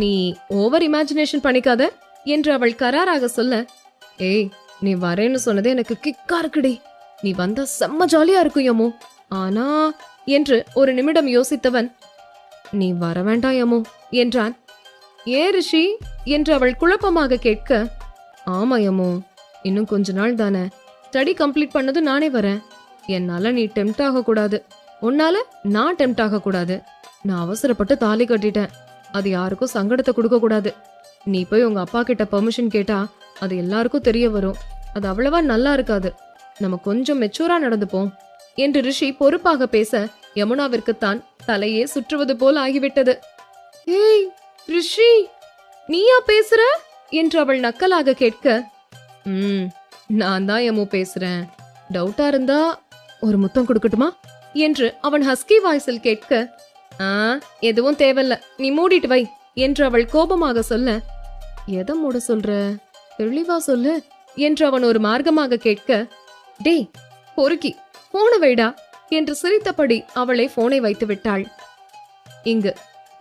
நீ ஓவர் இமேஜினேஷன் பண்ணிக்காத என்று அவள் கராராக சொல்ல, ஏய் நீ வரேன்னு சொன்னது எனக்கு கிக்கா இருக்குடி, நீ வந்தா செம்ம ஜாலியா இருக்கும் யமோ, ஆனா என்று ஒரு நிமிடம் யோசித்தவன், நீ வர வேண்டாம் யமோ என்றான். ஏ ரிஷி என்று அவள் குழப்பமாக கேட்க, ஆமா யமோ, இன்னும் கொஞ்ச நாள் தானே, ஸ்டடி கம்ப்ளீட் பண்ணது நானே வரேன், என்னால நீ டெம்ட் ஆக கூடாது, உன்னால நான் டெம்ட் ஆக கூடாது, நான் அவசரப்பட்டு தாலி கட்டிட்டேன், அது யாருக்கும் சங்கடத்தை கொடுக்க கூடாது, நீ போய் உங்க அப்பா கிட்ட பெர்மிஷன் கேட்டா அது எல்லாருக்கும் தெரிய வரும், அது அவ்வளவா நல்லா இருக்காது, நம்ம கொஞ்சம் மெச்சூரா நடந்துப்போம் என்று ரிஷி பொறுப்பாக பேச யமுனாவிற்குத்தான் தலையே சுற்றுவது போல் ஆகிவிட்டது. ஏய் ரிஷி, நீயா பேசுற என்று அவள் நக்கலாக கேட்க, நான் தான் யமு பேசுறேன், டவுட்டா இருந்தா ஒரு முத்தம் கொடுக்கட்டுமா என்று அவன் ஹஸ்கி வாய்ஸில் கேட்க, எதுவும் தேவையில்ல, நீ மூடிட்டு வை என்று அவள் கோபமாக சொல்ல, எதை மூட சொல்ற, தெளிவா சொல்லு என்று அவன் ஒரு மார்க்கமாக கேட்க, டேய் பொறுக்கி போன வைடா என்று சிரித்தபடி அவளை போனை வைத்து விட்டாள்.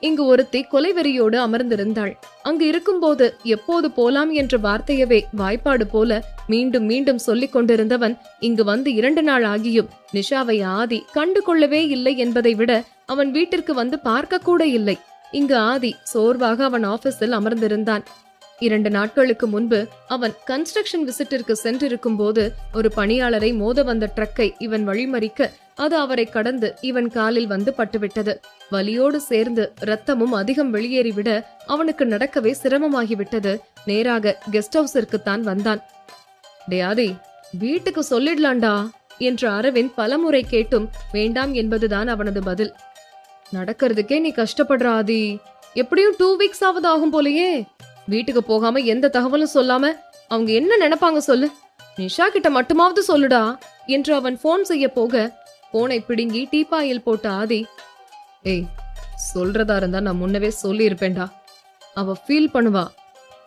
இங்கு ஒருத்தி கொலைவெறியோடு அமர்ந்திருந்தாள். அங்கு இருக்கும்போது எப்போது போலாம் என்ற வார்த்தையவே வாய்ப்பாடு போல மீண்டும் மீண்டும் சொல்லிக் கொண்டிருந்தவன் இங்கு வந்து 2 நாள் ஆகியும் நிஷாவை ஆதி கண்டு கொள்ளவே இல்லை என்பதை விட அவன் வீட்டிற்கு வந்து பார்க்க கூட இல்லை. இங்கு ஆதி சோர்வாக அவன் ஆபீஸில் அமர்ந்திருந்தான். 2 நாட்களுக்கு முன்பு அவன் கன்ஸ்ட்ரக்ஷன் விசிட்டிற்கு சென்றிருக்கும் போது ஒரு பணியாளரை மோத வந்த ட்ரக்கை இவன் வழிமறிக்க அது அவரை கடந்து இவன் காலில் வந்து பட்டுவிட்டது. வலியோடு சேர்ந்து ரத்தமும் அதிகம் வெளியேறிவிட அவனுக்கு நடக்கவே சிரமமாகிவிட்டது. நேராக கெஸ்ட் ஹவுஸிற்குத்தான் வந்தான். டே ஆதி, வீட்டுக்கு சொல்லிடலாண்டா என்று அரவிந்த் பலமுறை கேட்டும் வேண்டாம் என்பதுதான் அவனது பதில். நடக்கிறதுக்கே நீ கஷ்டப்படுற ஆதி, எப்படியும் 2 வீக்ஸ் ஆவது ஆகும் போலயே. வீட்டுக்கு போகாம எந்த தகவலும் சொல்லாம அவங்க என்ன நினைப்பாங்க சொல்லு. நிஷா கிட்ட மட்டுமாவது சொல்லுடா என்று அவன் போன் செய்ய போக போனை பிடுங்கி டீப்பாயில் போட்ட ஆதி, ஏய் சொல்றதா இருந்தா நான் முன்னவே சொல்லி இருப்பேன்டா. அவ ஃபீல் பண்ணுவா.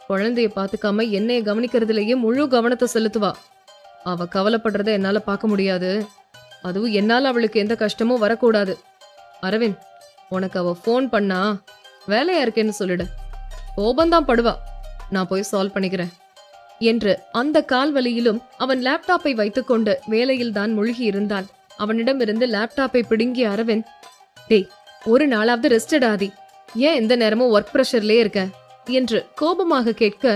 குழந்தைய பாத்துக்காம என்னைய கவனிக்கிறதுலயே முழு கவனத்தை செலுத்துவா. அவ கவலைப்படுறத என்னால பார்க்க முடியாது. அதுவும் என்னால அவளுக்கு எந்த கஷ்டமும் வரக்கூடாது. அரவிந்த், உனக்கு அவ போன் பண்ணா வேலையா இருக்கேன்னு சொல்லிடு. கோபந்தான் படுவா, நான் போய் சால்வ் பண்ணிக்கிறேன் என்று அந்த கால்வலியிலும் அவன் லேப்டாப்பை வைத்துக்கொண்டு வேலையில் தான் மூழ்கி இருந்தான். அவனிடமிருந்து லேப்டாப்பை பிடுங்கிய அரவிந்த், டேய் ஒரு நாளாவது ரெஸ்டட் ஆதி, ஏன் எந்த நேரமும் ஒர்க் பிரஷர்லயே இருக்க என்று கோபமாக கேட்க,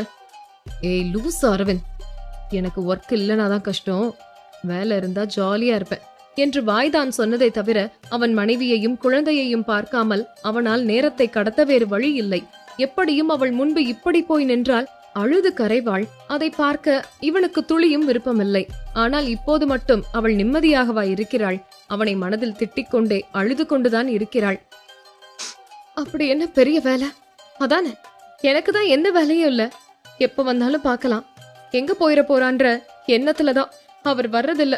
ஏய் லூஸ் அரவிந்த், எனக்கு ஒர்க் இல்லைனாதான் கஷ்டம், வேலை இருந்தா ஜாலியா இருப்பேன் என்று வாய்தான் சொன்னதை தவிர அவன் மனைவியையும் குழந்தையையும் பார்க்காமல் அவனால் நேரத்தை கடத்த வேறு வழி இல்லை. எப்படியும் அவள் முன்பு இப்படி போய் நின்றால் அழுது கரைவாள். அதை பார்க்க இவனுக்கு துளியும் விருப்பமில்லை. ஆனால் இப்போது மட்டும் அவள் நிம்மதியாகவா இருக்கிறாள்? அவனை மனதில் திட்டிக்கொண்டே அழுது கொண்டுதான் இருக்கிறாள். அப்படி என்ன பெரிய வேலை? அதானே, எனக்குதான் எந்த வேலையும் இல்ல. எப்ப வந்தாலும் பார்க்கலாம். எங்க போயிட போறான்ற எண்ணத்துலதான் அவர் வர்றதில்ல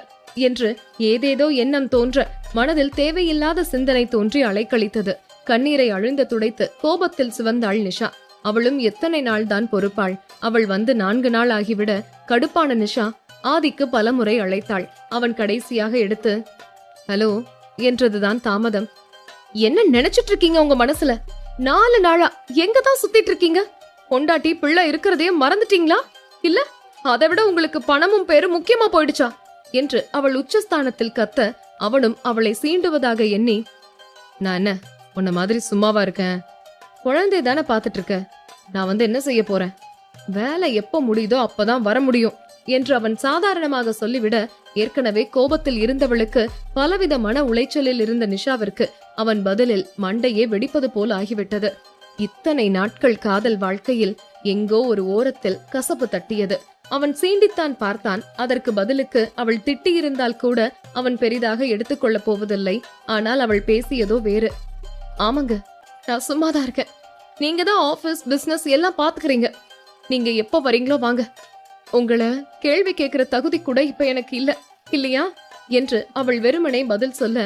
என்று ஏதேதோ எண்ணம் தோன்ற மனதில் தேவையில்லாத சிந்தனை தோன்றி அலைக்கழித்தது. கண்ணீரை அழுந்த துடைத்து கோபத்தில் சிவந்தாள் நிஷா. அவளும் எத்தனை நாள் தான் பொறுப்பாள்? அவள் வந்து 4 நாள் ஆகிவிட கடுப்பான நிஷா ஆதிக்கு பலமுறை அழைத்தாள். அவன் கடைசியாக எடுத்து ஹலோ என்றதுதான் தாமதம். என்ன நினைச்சிட்டு இருக்கீங்க உங்க மனசுல? 4 நாளா எங்கதான் சுத்திட்டு இருக்கீங்க? பொண்டாட்டி பிள்ளை இருக்கிறதையே மறந்துட்டீங்களா? இல்ல அதை விட உங்களுக்கு பணமும் பேரும் முக்கியமா போயிடுச்சா என்று அவள் உச்சஸ்தானத்தில் கத்த அவனும் அவளை சீண்டுவதாக எண்ணி, நான் என்ன உன்ன மாதிரி சும்மாவா இருக்கேன்? குழந்தை தானே பாத்துட்டு இருக்க. நான் வந்து என்ன செய்ய போறேன்? வேலை எப்ப முடியுதோ அப்பதான் வர முடியும் என்று அவன் சாதாரணமாக சொல்லிவிட ஏற்கனவே கோபத்தில் இருந்தவளுக்கு பலவித மன உளைச்சலில் இருந்த நிஷாவிற்கு அவன் பதிலில் மண்டையே வெடிப்பது போல் ஆகிவிட்டது. இத்தனை நாட்கள் காதல் வாழ்க்கையில் எங்கோ ஒரு ஓரத்தில் கசப்பு தட்டியது. அவன் சீண்டித்தான் பார்த்தான். அதற்கு பதிலுக்கு அவள் திட்டியிருந்தால் கூட அவன் பெரிதாக எடுத்துக்கொள்ளப் போவதில்லை. ஆனால் அவள் பேசியதோ வேறு. ஆமாங்க, நான் சும்மாதான் இருக்கேன். நீங்க தான் ஆபீஸ் பிசினஸ் எல்லாம் பாத்துக்கிறீங்க. நீங்க எப்ப வரீங்களோ வாங்க. உங்களை கேள்வி கேட்கிற தகுதி கூட இப்ப எனக்கு இல்லையா என்று அவள் வெறுமனே பதில் சொல்ல,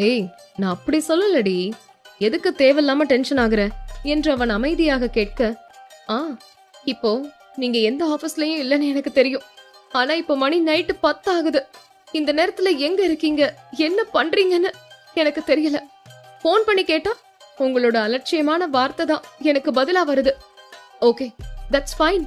ஏய் நான் அப்படி சொல்லலடி, எதுக்கு தேவையில்லாம டென்ஷன் ஆகுற என்று அவன் அமைதியாக கேட்க, இப்போ நீங்க எந்த ஆபீஸ்லயும் இல்லைன்னு எனக்கு தெரியும். ஆனா இப்போ மணி நைட்டு 10 ஆகுது. இந்த நேரத்துல எங்க இருக்கீங்க, என்ன பண்றீங்கன்னு எனக்கு தெரியல. போன் பண்ணி கேட்டா உங்களோட அலட்சியமான வார்த்தை தான் எனக்கு பதிலா வருது. Okay, that's fine.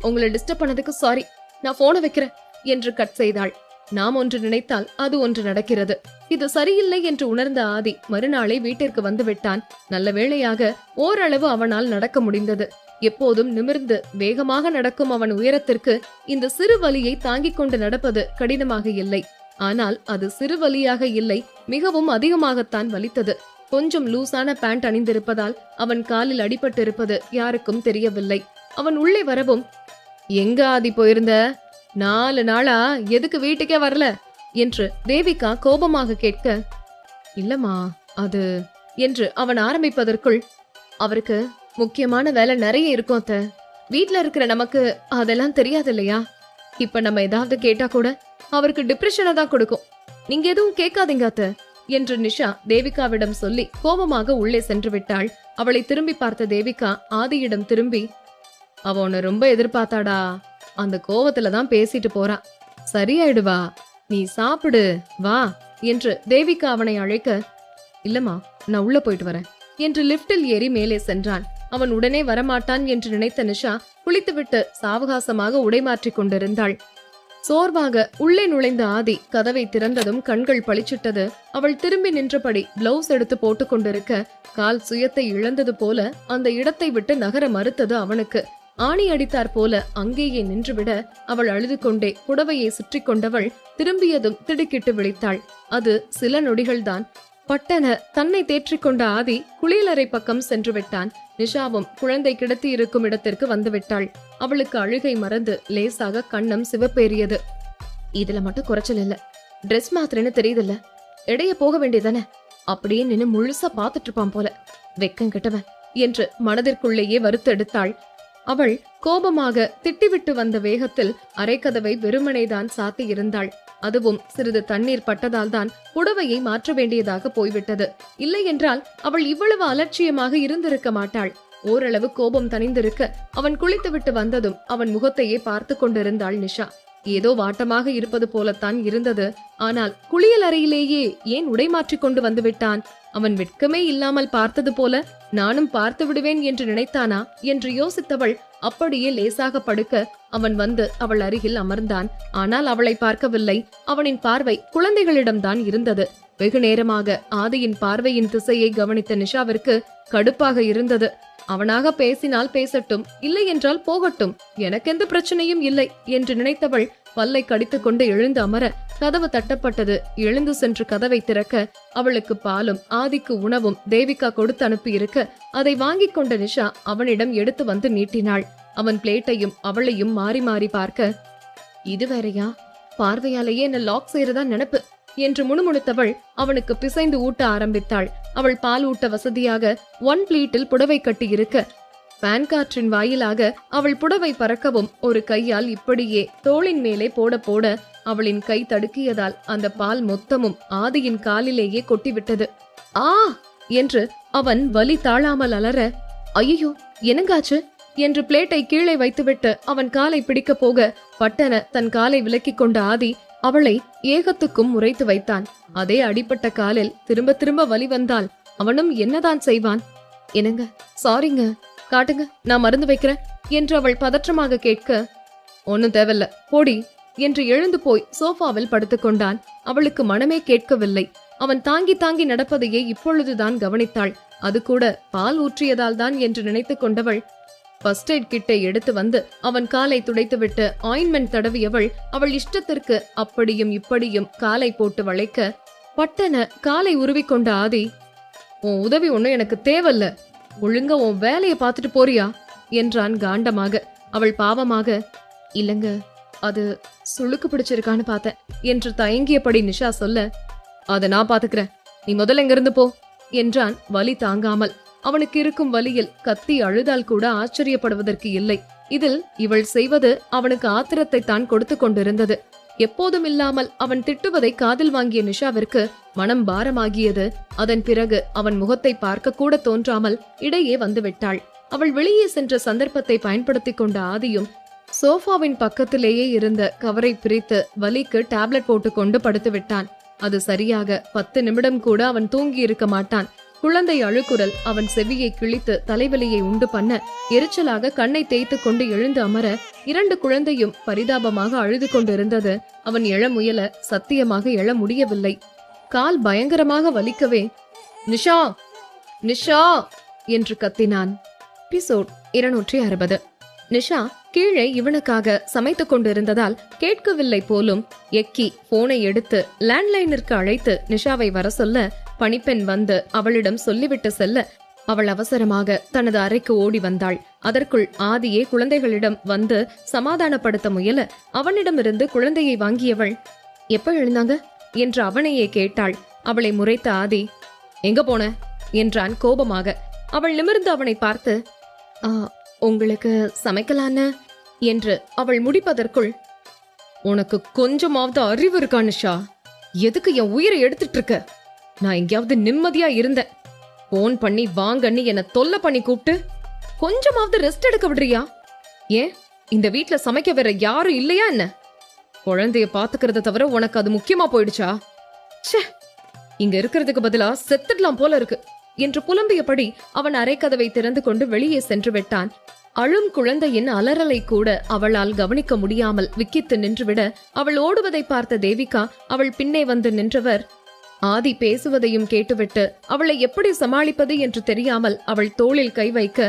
உங்களை டிஸ்டர்ப் பண்ணதுக்கு சாரி. நான் போனை வைக்கிறேன் என்று கட் செய்தாள். நாம் ஒன்று நினைத்தால் அது ஒன்று நடக்கிறது. இது சரியில்லை என்று உணர்ந்த ஆதி மறுநாளை வீட்டிற்கு வந்து விட்டான். நல்ல வேளையாக ஓரளவு அவனால் நடக்க முடிந்தது. எப்போதும் நிமிர்ந்து வேகமாக நடக்கும் அவன் உயரத்திற்கு இந்த சிறு வலியை தாங்கிக் கொண்டு நடப்பது கடினமாக இல்லை. ஆனால் அது சிறு வலியாக இல்லை, மிகவும் அதிகமாகத்தான் வலித்தது. கொஞ்சம் லூசான பேண்ட் அணிந்திருப்பதால் அவன் காலில் அடிபட்டிருப்பது யாருக்கும் தெரியவில்லை. அவன் உள்ளே வரவும், எங்க ஆதி போயிருந்த? 4 நாளா எதுக்கு வீட்டுக்கே வரல என்று தேவிகா கோபமாக கேட்க, இல்லம்மா அது என்று அவன் ஆரம்பிப்பதற்குள், அவருக்கு முக்கியமான வேலை நிறைய இருக்கும் அத்த. வீட்ல இருக்கிற நமக்கு அதெல்லாம் தெரியாது இல்லையா? இப்ப நம்ம ஏதாவது கேட்டா கூட அவருக்கு டிப்ரெஷனை தான் கொடுக்கும். நீங்க எதுவும் கேட்காதீங்க அத்த என்று நிஷா தேவிகாவிடம் சொல்லி கோபமாக உள்ளே சென்று விட்டாள். அவளை திரும்பி பார்த்த தேவிகா ஆதியிடம் திரும்பி, அவ உன்னை ரொம்ப எதிர்பார்த்தாடா, அந்த கோவத்துலதான் பேசிட்டு போறா, சரியாயிடுவா, நீ சாப்பிடு வா என்று தேவிகா அவனை அழைக்க, இல்லம்மா நான் உள்ள போயிட்டு வரேன் என்று லிப்டில் ஏறி மேலே சென்றான். அவன் உடனே வரமாட்டான் என்று நினைத்த நிஷா குளித்துவிட்டு சாவகாசமாக உடை மாற்றிக் கொண்டிருந்தாள். சோர்வாக உள்ளே நுழைந்த ஆதி கதவை திறந்ததும் கண்கள் பளிச்சிட்டது. அவள் திரும்பி நின்றபடி பிளவுஸ் எடுத்து போட்டுக் கொண்டிருக்க கால் சுயத்தை இழந்தது போல அந்த இடத்தை விட்டு நகர மறுத்தது அவனுக்கு. ஆணி அடித்தார் போல அங்கேயே நின்றுவிட அவள் அழுது கொண்டே புடவையை சுற்றி கொண்டவள் திரும்பியதும் திடுக்கிட்டு விழித்தாள். அது சில நொடிகள்தான். பட்டென தன்னை தேற்றிக்கொண்ட ஆதி குளியலறை பக்கம் சென்று விட்டான். நிஷாவும் குழந்தை கிடத்தி இருக்கும் இடத்திற்கு வந்துவிட்டாள். அவளுக்கு அழுகை மறந்து லேசாக கண்ணம் சிவப்பேறியது. இதுல மட்டும் குறைச்சல் இல்ல, டிரெஸ் மாத்திரன்னு தெரியுதுல்ல, எடைய போக வேண்டியதானே, அப்படியே நின்னு முழுசா பாத்துட்டு இருப்பான் போல, வெக்கம் கெட்டவன் என்று மனதிற்குள்ளேயே வருத்தெடுத்தாள். அவள் கோபமாக திட்டிவிட்டு வந்த வேகத்தில் அரைக்கதவை வெறுமனைதான் சாத்தி இருந்தாள். அதுவும் சிறிது தண்ணீர் பட்டதால் தான் புடவையை மாற்ற வேண்டியதாக போய்விட்டது. இல்லை என்றால் அவள் இவ்வளவு அலட்சியமாக இருந்திருக்க மாட்டாள். ஓரளவு கோபம் தணிந்திருக்க அவன் குளித்துவிட்டு வந்ததும் அவன் முகத்தையே பார்த்து கொண்டிருந்தாள் நிஷா. ஏதோ வாட்டமாக இருப்பது போலத்தான் இருந்தது. ஆனால் குளியல் அறையிலேயே ஏன் உடை மாற்றிக் கொண்டு வந்து விட்டான்? அவன் வெட்கமே இல்லாமல் பார்த்தது போல நானும் பார்த்து விடுவேன் என்று நினைத்தானா என்று யோசித்தவள் அப்படியே லேசாக படுக்க அவன் வந்து அவள் அருகில் அமர்ந்தான். ஆனால் அவளை பார்க்கவில்லை. அவனின் பார்வை குழந்தைகளிடம்தான் இருந்தது. வெகு நேரமாக ஆதியின் பார்வையின் திசையை கவனித்த நிஷாவிற்கு கடுப்பாக இருந்தது. அவனாக பேசினால் பேசட்டும், இல்லை என்றால் போகட்டும், எனக்கெந்த பிரச்சனையும் இல்லை என்று நினைத்தவள் பல்லை கடித்துக் கொண்டு எழுந்து அமர கதவு தட்டப்பட்டது. எழுந்து சென்று கதவை திறக்க அவளுக்கு பாலும் ஆதிக்கு உணவும் தேவிகா கொடுத்து அனுப்பி இருக்க அதை வாங்கிக் கொண்ட நிஷா அவனிடம் எடுத்து வந்து நீட்டினாள். அவன் பிளேட்டையும் அவளையும் மாறி மாறி பார்க்க, இது வேறையா, பார்வையாலேயே என்ன லாக் செய்யறதா நினைப்பு என்று முணுமுணுத்தவள் அவனுக்கு பிசைந்து ஊட்ட ஆரம்பித்தாள். அவள் பால் ஊட்ட வசதியாக 1 பிளீட்டில் புடவை கட்டி இருக்க பேன் காற்றின் வாயிலாக அவள் புடவை பறக்கவும் ஒரு கையால் இப்படியே தோளின் மேலே போட போட அவளின் கை தடுக்கியதால் அந்த பால் மொத்தமும் ஆதியின் காலிலேயே கொட்டிவிட்டது. ஆ என்று அவன் வலி தாழாமல் அலற, ஐயோ என்னங்காச்சு என்று பிளேட்டை கீழே வைத்துவிட்டு அவன் காலை பிடிக்க போக பட்டென தன் காலை விலக்கிக் கொண்ட ஆதி அவளை ஏகத்துக்கும் முறைத்து வைத்தான். அதே அடிப்பட்ட காலில் திரும்ப திரும்ப வலி வந்தால் அவனும் என்னதான் செய்வான்? என்னங்க, சாரிங்க, காட்டுங்க, நான் மருந்து வைக்கிறேன் என்று அவள் பதற்றமாக கேட்க, ஒன்னும் தேவையில்ல போடி என்று எழுந்து போய் சோஃபாவில் படுத்துக் கொண்டான். அவளுக்கு மனமே கேட்கவில்லை. அவன் தாங்கி தாங்கி நடப்பதையே இப்பொழுதுதான் கவனித்தாள். அது கூட பால் ஊற்றியதால் தான் என்று நினைத்துக் கொண்டவள் ஃபர்ஸ்ட் எய்ட் கிட்டை எடுத்து வந்து அவன் காலை துடைத்துவிட்டு ஆயின்மெண்ட் தடவியவள் அவள் இஷ்டத்திற்கு அப்படியும் இப்படியும் காலை போட்டு வளைக்க பட்டென காலை உருவிக்கொண்ட ஆதி, உன் உதவி ஒன்னும் எனக்கு தேவையில்ல, ஒழுங்கா உன் வேலையை பார்த்துட்டு போறியா என்றான் காண்டமாக. அவள் பாவமாக, இல்லங்க, அது சுளுக்கு பிடிச்சிருக்கான்னு பார்த்தேன் என்று தயங்கியபடி நிஷா சொல்ல, அத நான் பாத்துக்கிறேன், நீ முதல்ல எங்கிருந்து போ என்றான் வலி தாங்காமல். அவனுக்கு இருக்கும் வலியில் கத்தி அழுதால் கூட ஆச்சரியப்படுவதற்கு இல்லை. இதில் இவள் செய்வது அவனுக்கு ஆத்திரத்தை தான் கொடுத்து கொண்டிருந்தது. எப்போதும் இல்லாமல் அவன் திட்டுவதை காதில் வாங்கிய நிஷாவிற்கு மனம் பாரமாகியது. அதன் பிறகு அவன் முகத்தை பார்க்க கூட தோன்றாமல் இடையே வந்துவிட்டாள். அவள் வெளியே சென்ற சந்தர்ப்பத்தை பயன்படுத்திக் கொண்ட ஆதியும் சோஃபாவின் பக்கத்திலேயே இருந்த கவரை பிரித்து வலிக்கு டேப்லெட் போட்டுக்கொண்டு படுத்து விட்டான். அது சரியாக 10 நிமிடம் கூட அவன் தூங்கி இருக்க மாட்டான். குழந்தை அழுகுரல் அவன் செவியை கிழித்து தலைவலியை உண்டு பண்ண எரிச்சலாக கண்ணை தேய்த்து கொண்டு எழுந்து அமர 2 குழந்தையும் பரிதாபமாக அழுது கொண்டிருந்தது. அவன் எழ முயல சத்தியமாக எழ முடியவில்லை. கால் பயங்கரமாக வலிக்கவே, நிஷா நிஷா என்று கத்தினான். எபிசோட் 260. நிஷா கீழே இவனுக்காக சமைத்துக் கொண்டிருந்ததால் கேட்கவில்லை போலும். எக்கி போனை எடுத்து லேண்ட்லைனிற்கு அழைத்து நிஷாவை வர சொல்ல பணிப்பெண் வந்து அவளிடம் சொல்லிவிட்டு செல்ல அவள் அவசரமாக தனது அறைக்கு ஓடி வந்தாள். அதற்குள் ஆதியே குழந்தைகளிடம் வந்து சமாதானப்படுத்த முயல அவனிடமிருந்து குழந்தையை வாங்கியவள், எப்ப எழுந்தாங்க என்று அவனையே கேட்டாள். அவளை முறைத்த ஆதி, எங்க போன என்றான் கோபமாக. அவள் நிமிர்ந்து அவனை பார்த்து, உங்களுக்கு சமைக்கலான்னு என்று அவள் முடிப்பதற்குள், உனக்கு கொஞ்சமாவது அறிவு இருக்கா நிஷா? எதுக்கு என் உயிரை எடுத்துட்டு இருக்க நான் எங்கேயாவது நிம்மதியா இருந்தேன். போன் பண்ணி வாங்கன்னு என்ன தொல்லை பண்ணி கூப்பிட்டு கொஞ்சமாவது ரெஸ்ட் எடுக்க விடுறியா? ஏன் இந்த வீட்ல சமைக்க வேற யாரும் இல்லையா என்ன? குழந்தைய பாத்துக்கிறத தவிர உனக்கு அது முக்கியமா போயிடுச்சா? ச்சே, இங்க இருக்கிறதுக்கு பதிலா செத்துடலாம் போல இருக்கு என்று புலம்பியபடி அவன் அறைக்கதவை திறந்து கொண்டு வெளியே சென்று விட்டான். அழும் குழந்தையின் அலறலை கூட அவளால் கவனிக்க முடியாமல் விக்கித்து நின்றுவிட அவள் ஓடுவதை பார்த்த தேவிகா அவள் பின்னே வந்து நின்றவர் ஆதி பேசுவதையும் கேட்டுவிட்டு அவளை எப்படி சமாளிப்பது என்று தெரியாமல் அவள் தோளில் கை வைக்க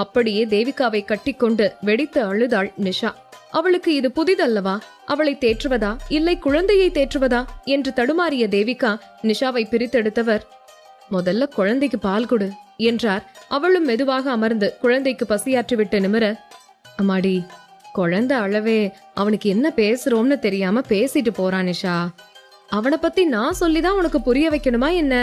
அப்படியே தேவிகாவை கட்டிக்கொண்டு வெடித்து அழுதாள் நிஷா. அவளுக்கு இது புதிதல்லவா? அவளை தேற்றுவதா இல்லை குழந்தையை தேற்றுவதா என்று தடுமாறிய தேவிகா நிஷாவை பிரித்தெடுத்தவர், முதல்ல குழந்தைக்கு பால் கொடு என்றார். அவளும் மெதுவாக அமர்ந்து குழந்தைக்கு பசியாற்றிவிட்டு நிமிர, அம்மாடி, குழந்தை அளவே அவனுக்கு என்ன பேசுறோம்னு தெரியாம பேசிட்டு போறான் நிஷா. அவனை பத்தி நான் சொல்லிதான் உனக்கு புரிய வைக்கணுமா என்ன?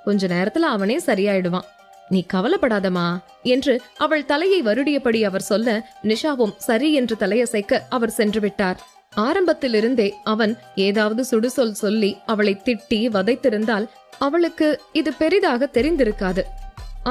கொஞ்ச நேரத்துல அவனே சரியாயிடுவான், நீ கவலைப்படாதமா என்று அவள் தலையை வருடியபடி அவர் சொல்ல நிஷாவும் சரி என்று தலையசைக்க அவர் சென்று விட்டார். ஆரம்பத்திலிருந்தே அவன் ஏதாவது சுடுசொல் சொல்லி அவளை திட்டி வதைத்திருந்தால் அவளுக்கு இது பெரிதாக தெரிந்திருக்காது.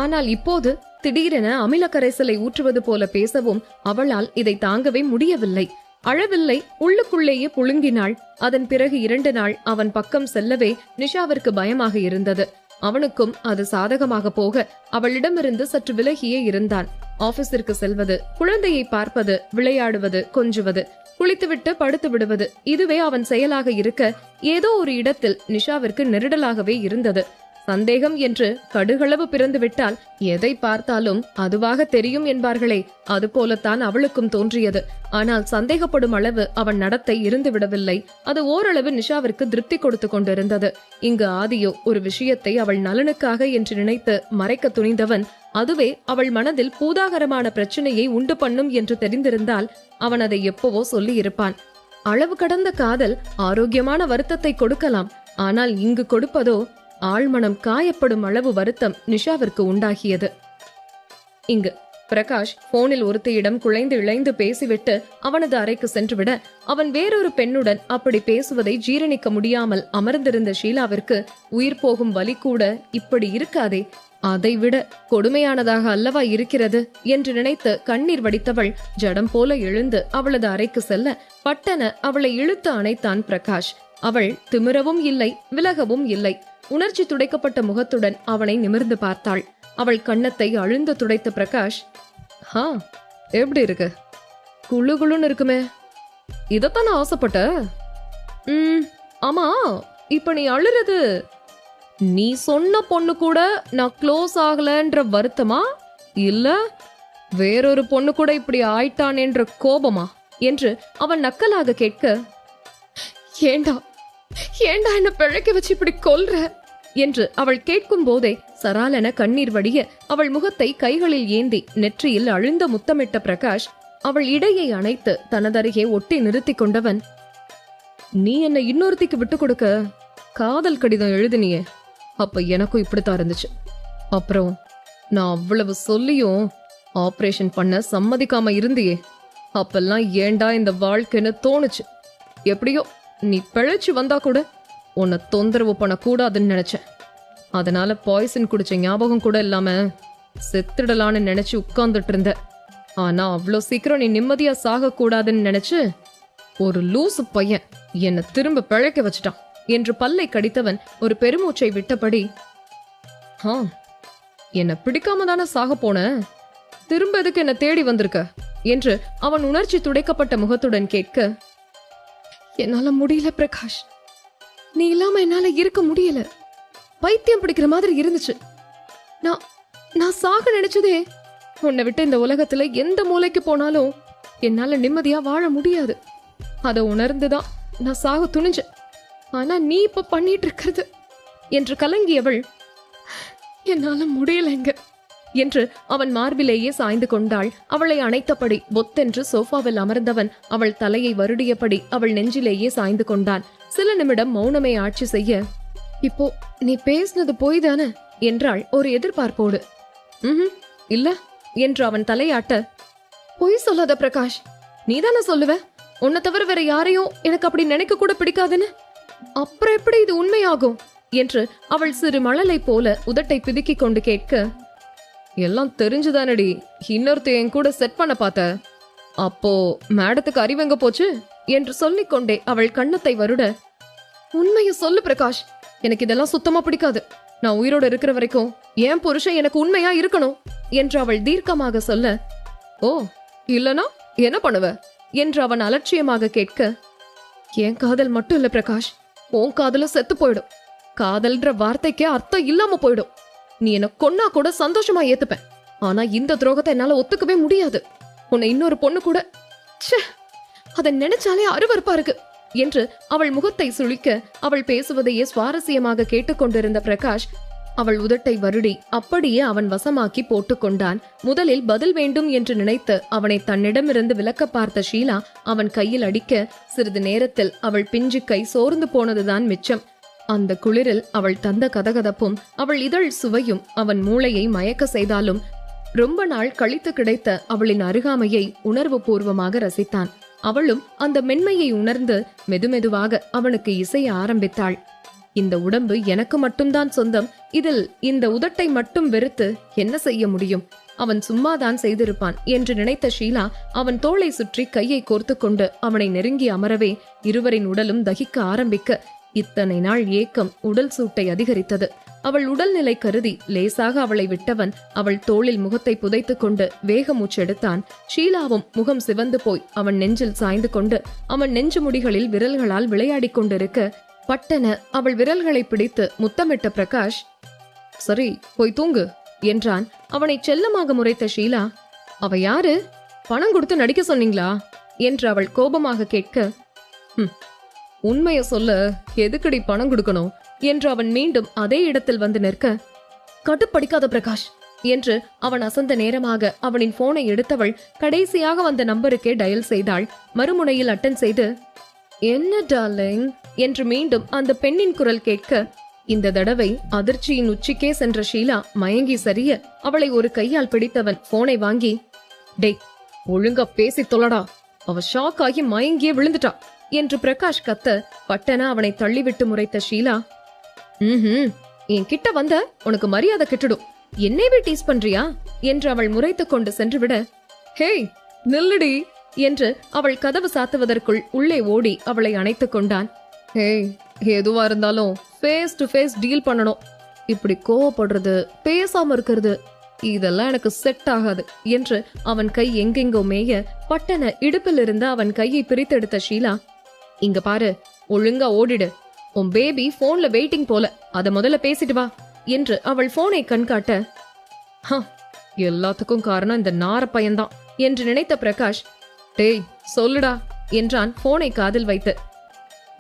ஆனால் இப்போது திடீரென அமில கரைசலை ஊற்றுவது போல பேசவும் அவளால் இதை தாங்கவே முடியவில்லை. அழவில்லை, உள்ளுக்குள்ளேயே புழுங்கினாள். அதன் பிறகு 2 நாள் அவன் பக்கம் செல்லவே நிஷாவிற்கு பயமாக இருந்தது. அவனுக்கும் அது சாதகமாக போக அவளிடமிருந்து சற்று விலகியே இருந்தான். ஆபீஸிற்கு செல்வது, குழந்தையை பார்ப்பது, விளையாடுவது, கொஞ்சுவது, குளித்துவிட்டு படுத்து விடுவது, இதுவே அவன் செயலாக இருக்க ஏதோ ஒரு இடத்தில் நிஷாவிற்கு நெருடலாகவே இருந்தது. சந்தேகம் என்று கடுகளவு பிறந்து விட்டால் எதை பார்த்தாலும் அதுவாக தெரியும் என்பார்களே, அது போலத்தான் அவளுக்கும் தோன்றியது. ஆனால் சந்தேகப்படும் அளவு அவன் நடத்தை இருந்து விடவில்லை. அது ஓரளவு நிஷாவிற்கு திருப்தி கொடுத்து கொண்டிருந்தது. இங்கு ஆதியோ ஒரு விஷயத்தை அவள் நலனுக்காக என்று நினைத்து மறைக்க துணிந்தவன். அதுவே அவள் மனதில் பூதாகரமான பிரச்சனையை உண்டு பண்ணும் என்று தெரிந்திருந்தால் அவன் அதை எப்பவோ சொல்லி இருப்பான். அளவு கடந்த காதல் ஆரோக்கியமான வருத்தத்தை கொடுக்கலாம். ஆனால் இங்கு கொடுப்பதோ ஆழ்மனம் காயப்படும் அளவு வருத்தம் நிஷாவிற்கு உண்டாகியது. இங்கு பிரகாஷ் போனில் ஒருத்தியிடம் குழைந்து இழைந்து பேசிவிட்டு அவனது அறைக்கு சென்றுவிட அவன் வேறொரு பெண்ணுடன் அப்படி பேசுவதை ஜீரணிக்க முடியாமல் அமர்ந்திருந்த ஷீலாவிற்கு உயிர் போகும் வலி கூட இப்படி இருக்காதே, அதைவிட கொடுமையானதாக அல்லவா இருக்கிறது என்று நினைத்து கண்ணீர் வடித்தவள் ஜடம் போல எழுந்து அவளது அறைக்கு செல்ல பட்டன அவளை இழுத்து அணைத்தான் பிரகாஷ். அவள் திமிரவும் இல்லை, விலகவும் இல்லை. உணர்ச்சி துடைக்கப்பட்ட முகத்துடன் அவனை நிமிர்ந்து பார்த்தாள். அவள் கன்னத்தை அழுந்து துடைத்த பிரகாஷ், ஹா, எப்படி இருக்கு? குழு குழுன்னு இருக்குமே, இதத்தான் ஆசைப்பட்ட? ஆமா, இப்ப நீ அழுறது நீ சொன்ன பொண்ணு கூட நான் க்ளோஸ் ஆகலன்ற வருத்தமா, இல்ல வேறொரு பொண்ணு கூட இப்படி ஆயிட்டானேன்ற கோபமா என்று அவன் நக்கலாக கேட்க, ஏண்டா ஏண்டா என்ன பிழைக்க வச்சு இப்படி கொல்ற என்று அவள் கேட்கும் போதே சராலென கண்ணீர் வடிய அவள் முகத்தை கைகளில் ஏந்தி நெற்றியில் அழுந்த முத்தமிட்ட பிரகாஷ் அவள் இடையை அணைத்து தனதருகே ஒட்டி நிறுத்தி கொண்டவன், நீ என்னை இன்னொருத்திக்கு விட்டு கொடுக்க காதல் கடிதம் எழுதினியே, அப்ப எனக்கும் இப்படித்தான் இருந்துச்சு. அப்புறம் நான் அவ்வளவு சொல்லியும் ஆபரேஷன் பண்ண சம்மதிக்காம இருந்தியே, அப்பெல்லாம் ஏண்டா இந்த வாழ்க்கைன்னு தோணுச்சு. எப்படியோ நீ பிழைச்சு வந்தா கூட உன்னை தொந்தரவு பண்ண கூடாதுன்னு நினைச்சேன். அதனால பாய்சன் குடிச்ச ஞாபகம் கூட இல்லாம செத்துடலான்னு நினைச்சு உட்கார்ந்துட்டு இருந்த. ஆனா அவ்வளோ சீக்கிரம் நீ நிம்மதியா சாக கூடாதுன்னு நினைச்சு ஒரு லூசு பையன் என்னை திரும்ப பிழைக்க வச்சுட்டான் என்று பல்லை கடித்தவன் ஒரு பெருமூச்சை விட்டபடி, என்ன பிடிக்காம தானே சாக போன, திரும்ப எதுக்கு என்ன தேடி வந்திருக்க என்று அவன் உணர்ச்சி துடைக்கப்பட்ட முகத்துடன் கேட்க, என்னால முடியல பிரகாஷ், நீ இல்லாம என்னால இருக்க முடியல. பைத்தியம் பிடிக்கிற மாதிரி இருந்துச்சு. நான் சாக நினைச்சதே உன்னை விட்டு இந்த உலகத்துல எந்த மூலைக்கு போனாலும் என்னால நிம்மதியா வாழ முடியாது. அதை உணர்ந்துதான் நான் சாக துணிஞ்சேன். ஆனா நீ இப்ப பண்ணிட்டு இருக்கிறது என்று கலங்கியவள், என்னால முடியலைங்க என்று அவன் மார்பிலேயே சாய்ந்து கொண்டாள். அவளை அணைத்தபடி பொத்தென்று சோஃபாவில் அமர்ந்தவன் அவள் தலையை வருடியபடி அவள் நெஞ்சிலேயே சாய்ந்து கொண்டான். சில நிமிடம் மௌனமே ஆட்சி செய்ய, இப்போ நீ பேசினது போய் தானே என்றாள் ஒரு எதிர்பார்ப்போடு. இல்ல என்று அவன் தலையாட்ட, பொய் சொல்லாத பிரகாஷ், நீதானே சொல்லுவ உன்னை தவிர வேற யாரையும் எனக்கு அப்படி நினைக்க கூட பிடிக்காதுன்னு. அப்புறம் எப்படி இது உண்மையாகும் என்று அவள் சிறு மழலை போல உதட்டை பிதுக்கிக் கொண்டு கேட்க, எல்லாம் தெரிஞ்சுதானடி இன்னொருத்த என் கூட செட் பண்ண பார்த்த. அப்போ மேடத்துக்கு அறிவெங்க போச்சு என்று சொல்லிக்கொண்டே அவள் கண்ணத்தை வருட, உண்மைய சொல்லு பிரகாஷ், எனக்கு இதெல்லாம் சுத்தமா பிடிக்காது. நான் உயிரோட இருக்கிற வரைக்கும் என் புருஷன் எனக்கு உண்மையா இருக்கணும் என்று அவள் தீர்க்கமாக சொல்ல, ஓ இல்லனா என்ன பண்ணுவ என்று அவன் அலட்சியமாக கேட்க, என் காதல் மட்டும் இல்ல பிரகாஷ், உன் காதலும் செத்து போயிடும். காதல்ன்ற வார்த்தைக்கே அர்த்தம் இல்லாம போயிடும். நீ என்ன கொன்னா கூட சந்தோஷமா ஏத்துப்பேன். ஆனா இந்த துரோகத்தை என்னால ஒத்துக்கவே முடியாது. உன்னை இன்னொரு பொண்ணு கூட, அதை நினைச்சாலே அருவருப்பா இருக்கு என்று அவள் முகத்தை சுளிக்க அவள் பேசுவதையே சுவாரஸ்யமாக கேட்டுக்கொண்டிருந்த பிரகாஷ் அவள் உதட்டை வருடி அப்படியே அவன் வசமாக்கி போட்டுக்கொண்டான். முதலில் பதில் வேண்டும் என்று நினைத்து அவனை தன்னிடமிருந்து விலக்க பார்த்த ஷீலா அவன் கையில் அடிக்க சிறிது நேரத்தில் அவள் பிஞ்சு கை சோர்ந்து போனதுதான் மிச்சம். அந்த குளிரில் அவள் தந்த கதகதப்பும் அவள் இதழ் சுவையும் அவன் மூளையை மயக்க செய்தாலும் ரொம்ப நாள் கழித்து கிடைத்த அவளின் அருகாமையை உணர்வு பூர்வமாக ரசித்தான். அவளும் அந்த மென்மையை உணர்ந்து மெதுமெதுவாக அவனுக்கு இசைய ஆரம்பித்தாள். இந்த உடம்பு எனக்கு மட்டும்தான் சொந்தம், இதில் இந்த உதட்டை மட்டும் வெறுத்து என்ன செய்ய முடியும்? அவன் சும்மாதான் செய்திருப்பான் என்று நினைத்த ஷீலா அவன் தோளை சுற்றி கையை கோர்த்து கொண்டு அவனை நெருங்கி அமரவே இருவரின் உடலும் தகிக்க ஆரம்பிக்க இத்தனை நாள் ஏக்கம் உடல் சூட்டை அதிகரித்தது. அவள் உடல்நிலை கருதி லேசாக அவளை விட்டவன் அவள் தோளில் முகத்தை புதைத்துக் கொண்டு வேக மூச்செடுத்தான். ஷீலாவும் முகம் சிவந்து போய் அவன் நெஞ்சில் சாய்ந்து கொண்டு அவன் நெஞ்சு முடிகளில் விரல்களால் விளையாடி கொண்டிருக்க பட்டென அவள் விரல்களை பிடித்து முத்தமிட்ட பிரகாஷ், சரி போய் தூங்கு என்றான். அவனை செல்லமாக முறைத்த ஷீலா, அவ யாரு? பணம் கொடுத்து நடிக்க சொன்னீங்களா என்று அவள் கோபமாக கேட்க, உண்மைய சொல்ல எதுக்கடி பணம் கொடுக்கணும் என்று அவன் மீண்டும் அதே இடத்தில் வந்து நிற்க, கட்டுப்படிக்காத பிரகாஷ் என்று அவன் அசந்த நேரமாக அவனின் போனை எடுத்தவள் கடைசியாக வந்த நம்பருக்கே டயல் செய்தாள். மறுமுனையில் அட்டன் செய்து, என்ன டார்லிங் என்று மீண்டும் அந்த பெண்ணின் குரல் கேட்க இந்த தடவை அதிர்ச்சியின் உச்சிக்கே சென்ற ஷீலா மயங்கி சரிய அவளை ஒரு கையால் பிடித்தவன் போனை வாங்கி, டேய் ஒழுங்கா பேசி தொலடா, அவ ஷாக் ஆகி மயங்கியே விழுந்துட்டா என்று பிரகாஷ் கத்த பட்டன அவனை தள்ளிவிட்டு முறைத்த ஷீலா, என் கிட்ட வந்த உனக்கு மரியாதை கெட்டுடும், என்னைவே டீஸ் பண்றியா என்று அவள் முறைத்து கொண்டு சென்றுவிட, ஹேய் நில்லுடி என்று அவள் கதவு சாத்துவதற்குள் உள்ளே ஓடி அவளை அணைத்துக் கொண்டான். ஹேய் எதுவா இருந்தாலும் ஃபேஸ் டு ஃபேஸ் டீல் பண்ணணும், இப்படி கோவப்படுறது பேசாம இருக்கிறது இதெல்லாம் எனக்கு செட் ஆகாது என்று அவன் கை எங்கெங்கோ மேய பட்டன இடுப்பில் இருந்து அவன் கையை பிரித்தெடுத்த ஷீலா, இங்க பாரு ஒழுங்கா ஓடிடு, உன் பேபி போன்ல வெயிட்டிங் போல, அத முதல்ல பேசிட்டு வா என்று அவள் போனை கண்காட்ட, எல்லாத்துக்கும் காரணம் இந்த நார பையன்தான் என்று நினைத்த பிரகாஷ், டேய் சொல்லுடா என்றான் போனை காதில் வைத்து.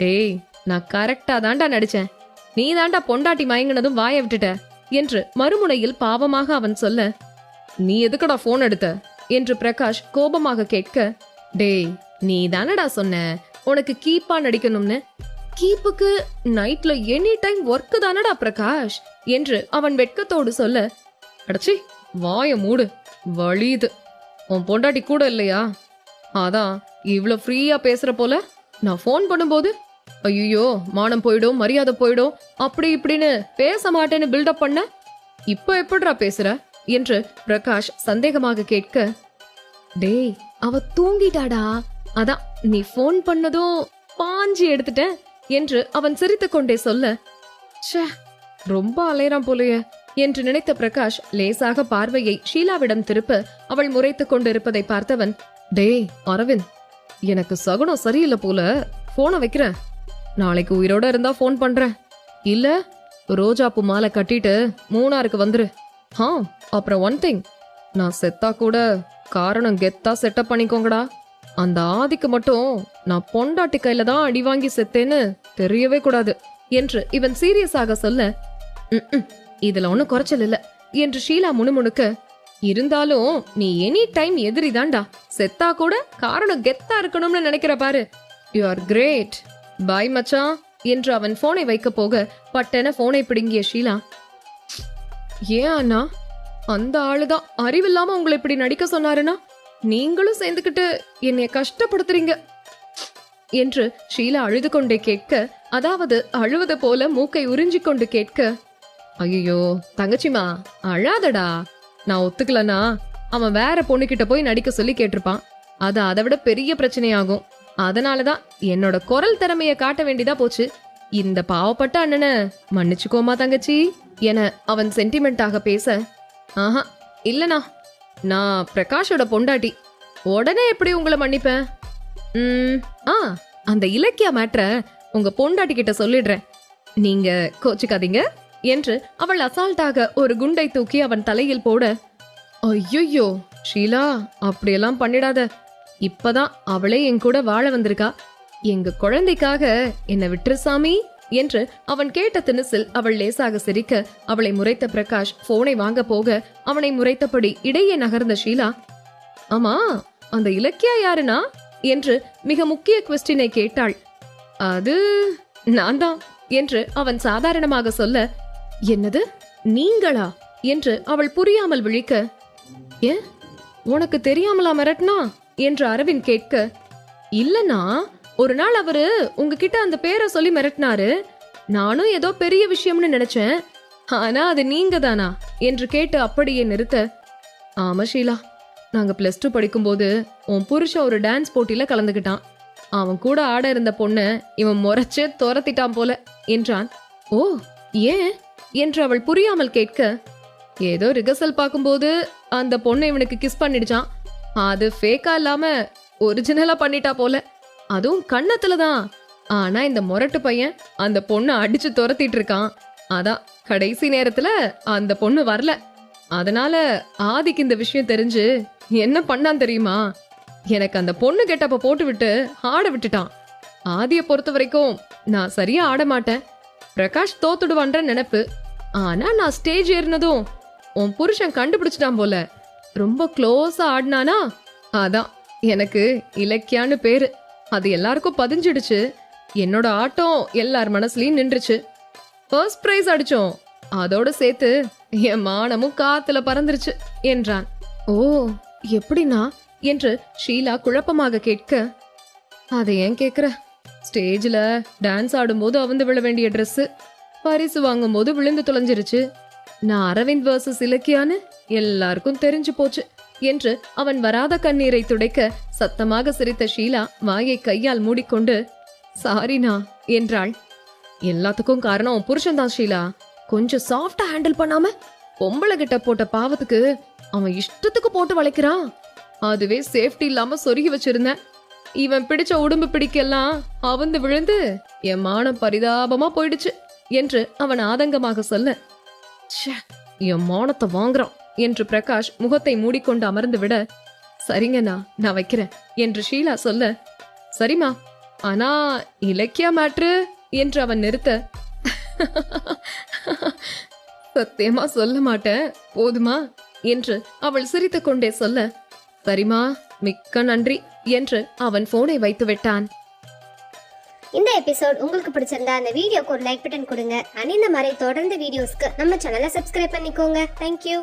டேய் நான் கரெக்டா தாண்டா நடிச்சேன், நீ தாண்டா பொண்டாட்டி மயங்கினதும் வாய விட்டுட்ட என்று மறுமுனையில் பாவமாக அவன் சொல்ல, நீ எதுக்கடா போன் எடுத்த என்று பிரகாஷ் கோபமாக கேட்க, டேய் நீ தானடா சொன்ன உனக்கு கீப்பா நடிக்கணும்னு, கீப்புக்கு நைட்ல எனி டைம் ஒர்க் தானடா பிரகாஷ் என்று அவன் வெட்கத்தோடு சொல்ல, அடச்சி வாய மூடு வலியுது, உன் பொண்டாட்டி கூட இல்லையா? அதான் இவ்வளவு ஃப்ரீயா பேசுற போல. நான் போன் பண்ணும்போது ஐயோ மானம் போயிடும் மரியாதை போயிடும் அப்படி இப்படின்னு பேச மாட்டேன்னு பில்டப் பண்ண, இப்ப எப்படிடா பேசுற என்று பிரகாஷ் சந்தேகமாக கேட்க, டேய் அவ தூங்கிட்டாடா, அதான் நீ போன் பண்ணதும் பாஞ்சி எடுத்துட்ட என்று அவன் சிரித்துக் கொண்டே சொல்ல, ச்சே ரொம்ப அலையறான் போலையே என்று நினைத்த பிரகாஷ் லேசாக பார்வையை ஷீலாவிடம் திருப்ப அவள் முறைத்துக் கொண்டிருப்பதை பார்த்தவன், டேய் அரவிந்த் எனக்கு சகுனம் சரியில்லை போல, போனை வைக்கிறேன், நாளைக்கு உயிரோட இருந்தா போன் பண்றேன், இல்ல ரோஜாப்பூ மாலை கட்டிட்டு மூணாருக்கு வந்துரு. அப்புறம் ஒன் திங், நான் செத்தா கூட காரணம் கெத்தா செட்டப் பண்ணிக்கோங்கடா, அந்த ஆதிக்கு மட்டும் நான் பொண்டாட்டி கையில தான் அடி வாங்கி செத்தேன்னு தெரியவே கூடாது என்று இவன் சீரியஸாக சொல்ல, இதுல ஒன்னும் குறைச்சல் இல்ல என்று ஷீலா முணுமுணுக்க, இருந்தாலும் நீ எனி டைம் எதிரி தான்டா, செத்தா கூட காரணம் கெத்தா இருக்கணும்னு நினைக்கிற பாரு, யூ ஆர் கிரேட், பாய் மச்சான் என்று அவன் போனை வைக்க போக பட்டென போனை பிடுங்கிய ஷீலா, ஏன் அண்ணா அந்த ஆளுதான் அறிவில்லாம உங்களை இப்படி நடிக்க சொன்னாருன்னா நீங்களும் சேர்ந்துக்கிட்டு என்னைய கஷ்டப்படுத்துறீங்க. என்று ஷீலா அழுது கொண்டே கேட்க, அதாவது அழுவது போல மூக்கை உறிஞ்சிக் கொண்டு கேட்க, ஐயோ தங்கச்சிமா அழாதடா, நான் ஒத்துக்கலனா அவன் வேற பொண்ணுகிட்ட போய் நடிக்க சொல்லி கேட்டிருப்பான். அது அதை விட பெரிய பிரச்சனையாகும். அதனாலதான் என்னோட குரல் திறமைய காட்ட வேண்டியதா போச்சு. இந்த பாவப்பட்ட அண்ணனை மன்னிச்சுக்கோமா தங்கச்சி என அவன் சென்டிமெண்டாக பேச, ஆஹா இல்லனா, நான் பிரகாஷோட பொண்டாட்டி, உடனே எப்படி உங்களை மன்னிப்பேன்? அந்த இலக்கியா மேட்ர உங்க பொண்டாட்டி கிட்ட சொல்லிடுறேன், நீங்க கோச்சுக்காதீங்க என்று அவள் அசால்ட்டாக ஒரு குண்டை தூக்கி அவன் தலையில் போட, ஐயோ ஷீலா அப்படியெல்லாம் பண்ணிடாத, இப்பதான் அவளே என் கூட வாழ வந்திருக்கா, எங்க குழந்தைக்காக என்ன விட்டுரு சாமி என்று அவன் கேட்ட தினசில் அவள் லேசாக சிரிக்க, அவளை முறைத்த பிரகாஷ் போனை வாங்க போக அவனை முறைத்தபடி இடையே நகர்ந்த ஷீலா, ஆமா அந்த இலக்கியா யாருனா என்று மிக முக்கிய குவெஸ்டினை கேட்டாள். அது நான் தான் என்று அவன் சாதாரணமாக சொல்ல, என்னது நீங்களா என்று அவள் புரியாமல் விழிக்க, ஏன் உனக்கு தெரியாமலா மிரட்டினா என்று அரவிந்த் கேட்க, இல்லனா ஒரு நாள் அவரு உங்ககிட்ட அந்த பேரை சொல்லி மிரட்டினாரு, நானும் ஏதோ பெரிய விஷயம்னு நினைச்சேன், ஆனா அது நீங்க தானா என்று கேட்டு அப்படியே நிறுத்த, ஆமா ஷீலா, நாங்க +2 படிக்கும்போது உன் புருஷன் ஒரு டான்ஸ் போட்டியில கலந்துகிட்டான், அவன் கூட ஆட இருந்த பொண்ண இவன் முறைச்சு துரத்திட்டான் போல என்றான். ஓ ஏன் என்று அவள் புரியாமல் கேட்க, ஏதோ ரிகர்சல் பார்க்கும்போது அந்த பொண்ணை இவனுக்கு கிஸ் பண்ணிடுச்சான், அது ஃபேக்கா இல்லாம ஒரிஜினலா பண்ணிட்டா போல, அதுவும் கண்ணத்துலதான். ஆனா இந்த முரட்டு பையன் அந்த பொண்ணை அடிச்சு துரத்திட்டு இருக்கான், அதான் கடைசி நேரத்துல அந்த பொண்ணு வரல, அதனால ஆதிக்கு இந்த விஷயம் தெரிஞ்சு என்ன பண்ணான் தெரியுமா, எனக்கு அந்த பொண்ணு கெட்டப்ப போட்டு விட்டு ஆட விட்டுட்டான். ஆதிய பொறுத்த வரைக்கும் நான் சரியா ஆட மாட்டேன், பிரகாஷ் தோத்துடுவான்ற நினைப்பு, ஆனா நான் ஸ்டேஜ் ஏறினதும் உன் புருஷன் கண்டுபிடிச்சிட்டான் போல, ரொம்ப க்ளோஸா ஆடினானா, அதான் எனக்கு இலக்கியான்னு பேரு, அது எல்லாருக்கும் பதிஞ்சிடுச்சு, என்னோட ஆட்டம் எல்லார் மனசுலயும் நின்றுச்சு, ஃபர்ஸ்ட் பிரைஸ் அடிச்சோம், அதோட சேர்த்து என் மானமும் காத்துல பறந்துருச்சு என்றான். ஓ எப்படினா என்று ஷீலா குழப்பமாக கேட்க, அதை ஏன் கேக்குற, ஸ்டேஜ்ல டான்ஸ் ஆடும்போது அவுந்து விழ வேண்டிய ட்ரெஸ் பரிசு வாங்கும் போது விழுந்து தொலைஞ்சிருச்சு, நான் அரவிந்த் வர்சஸ் இலக்கியான்னு எல்லாருக்கும் தெரிஞ்சு போச்சு என்று அவன் வராத கண்ணீரை துடைக்க சத்தமாக சிரித்த ஷீலா வாயை கையால் மூடிக்கொண்டு, சாரினா என்றாள். எல்லாத்துக்கும் காரணம் உன் புருஷன் தான் ஷீலா, கொஞ்சம் சாஃப்டா ஹேண்டில் பண்ணாம பொம்பளை கிட்ட போட்ட பாவத்துக்கு அவன் இஷ்டத்துக்கு போட்டு வளைக்கிறான், அதுவே சேஃப்டி இல்லாம சொருகி வச்சிருந்தேன், இவன் பிடிச்ச உடம்பு பிடிக்கெல்லாம் அவுந்து விழுந்து என் மானம் பரிதாபமா போயிடுச்சு என்று அவன் ஆதங்கமாக சொல்ல, என் மானத்தை வாங்குறான் என்று பிரகாஷ் முகத்தை மூடிக்கொண்டு அமர்ந்து விட, சரிங்கண்ணா நான் வைக்கிறேன் என்று ஷீலா சொல்ல, சரிமா ஆனா இலக்கியா மேட்ரு என்று அவன் நிறுத்த, சத்தியமா சொல்ல மாட்டேன் போதுமா என்று அவள் சிரித்துக் கொண்டே சொல்ல, சரிமா மிக்க நன்றி என்று அவன் போனை வைத்து விட்டான். இந்த எபிசோட் உங்களுக்கு பிடிச்சிருந்தா அந்த வீடியோக்கு ஒரு லைக் பட்டன் கொடுங்க. அண்ட் இந்த மாதிரி தொடர்ந்து வீடியோஸ்க்கு நம்ம சேனலை சப்ஸ்கிரைப் பண்ணிக்கோங்க. தேங்க்யூ.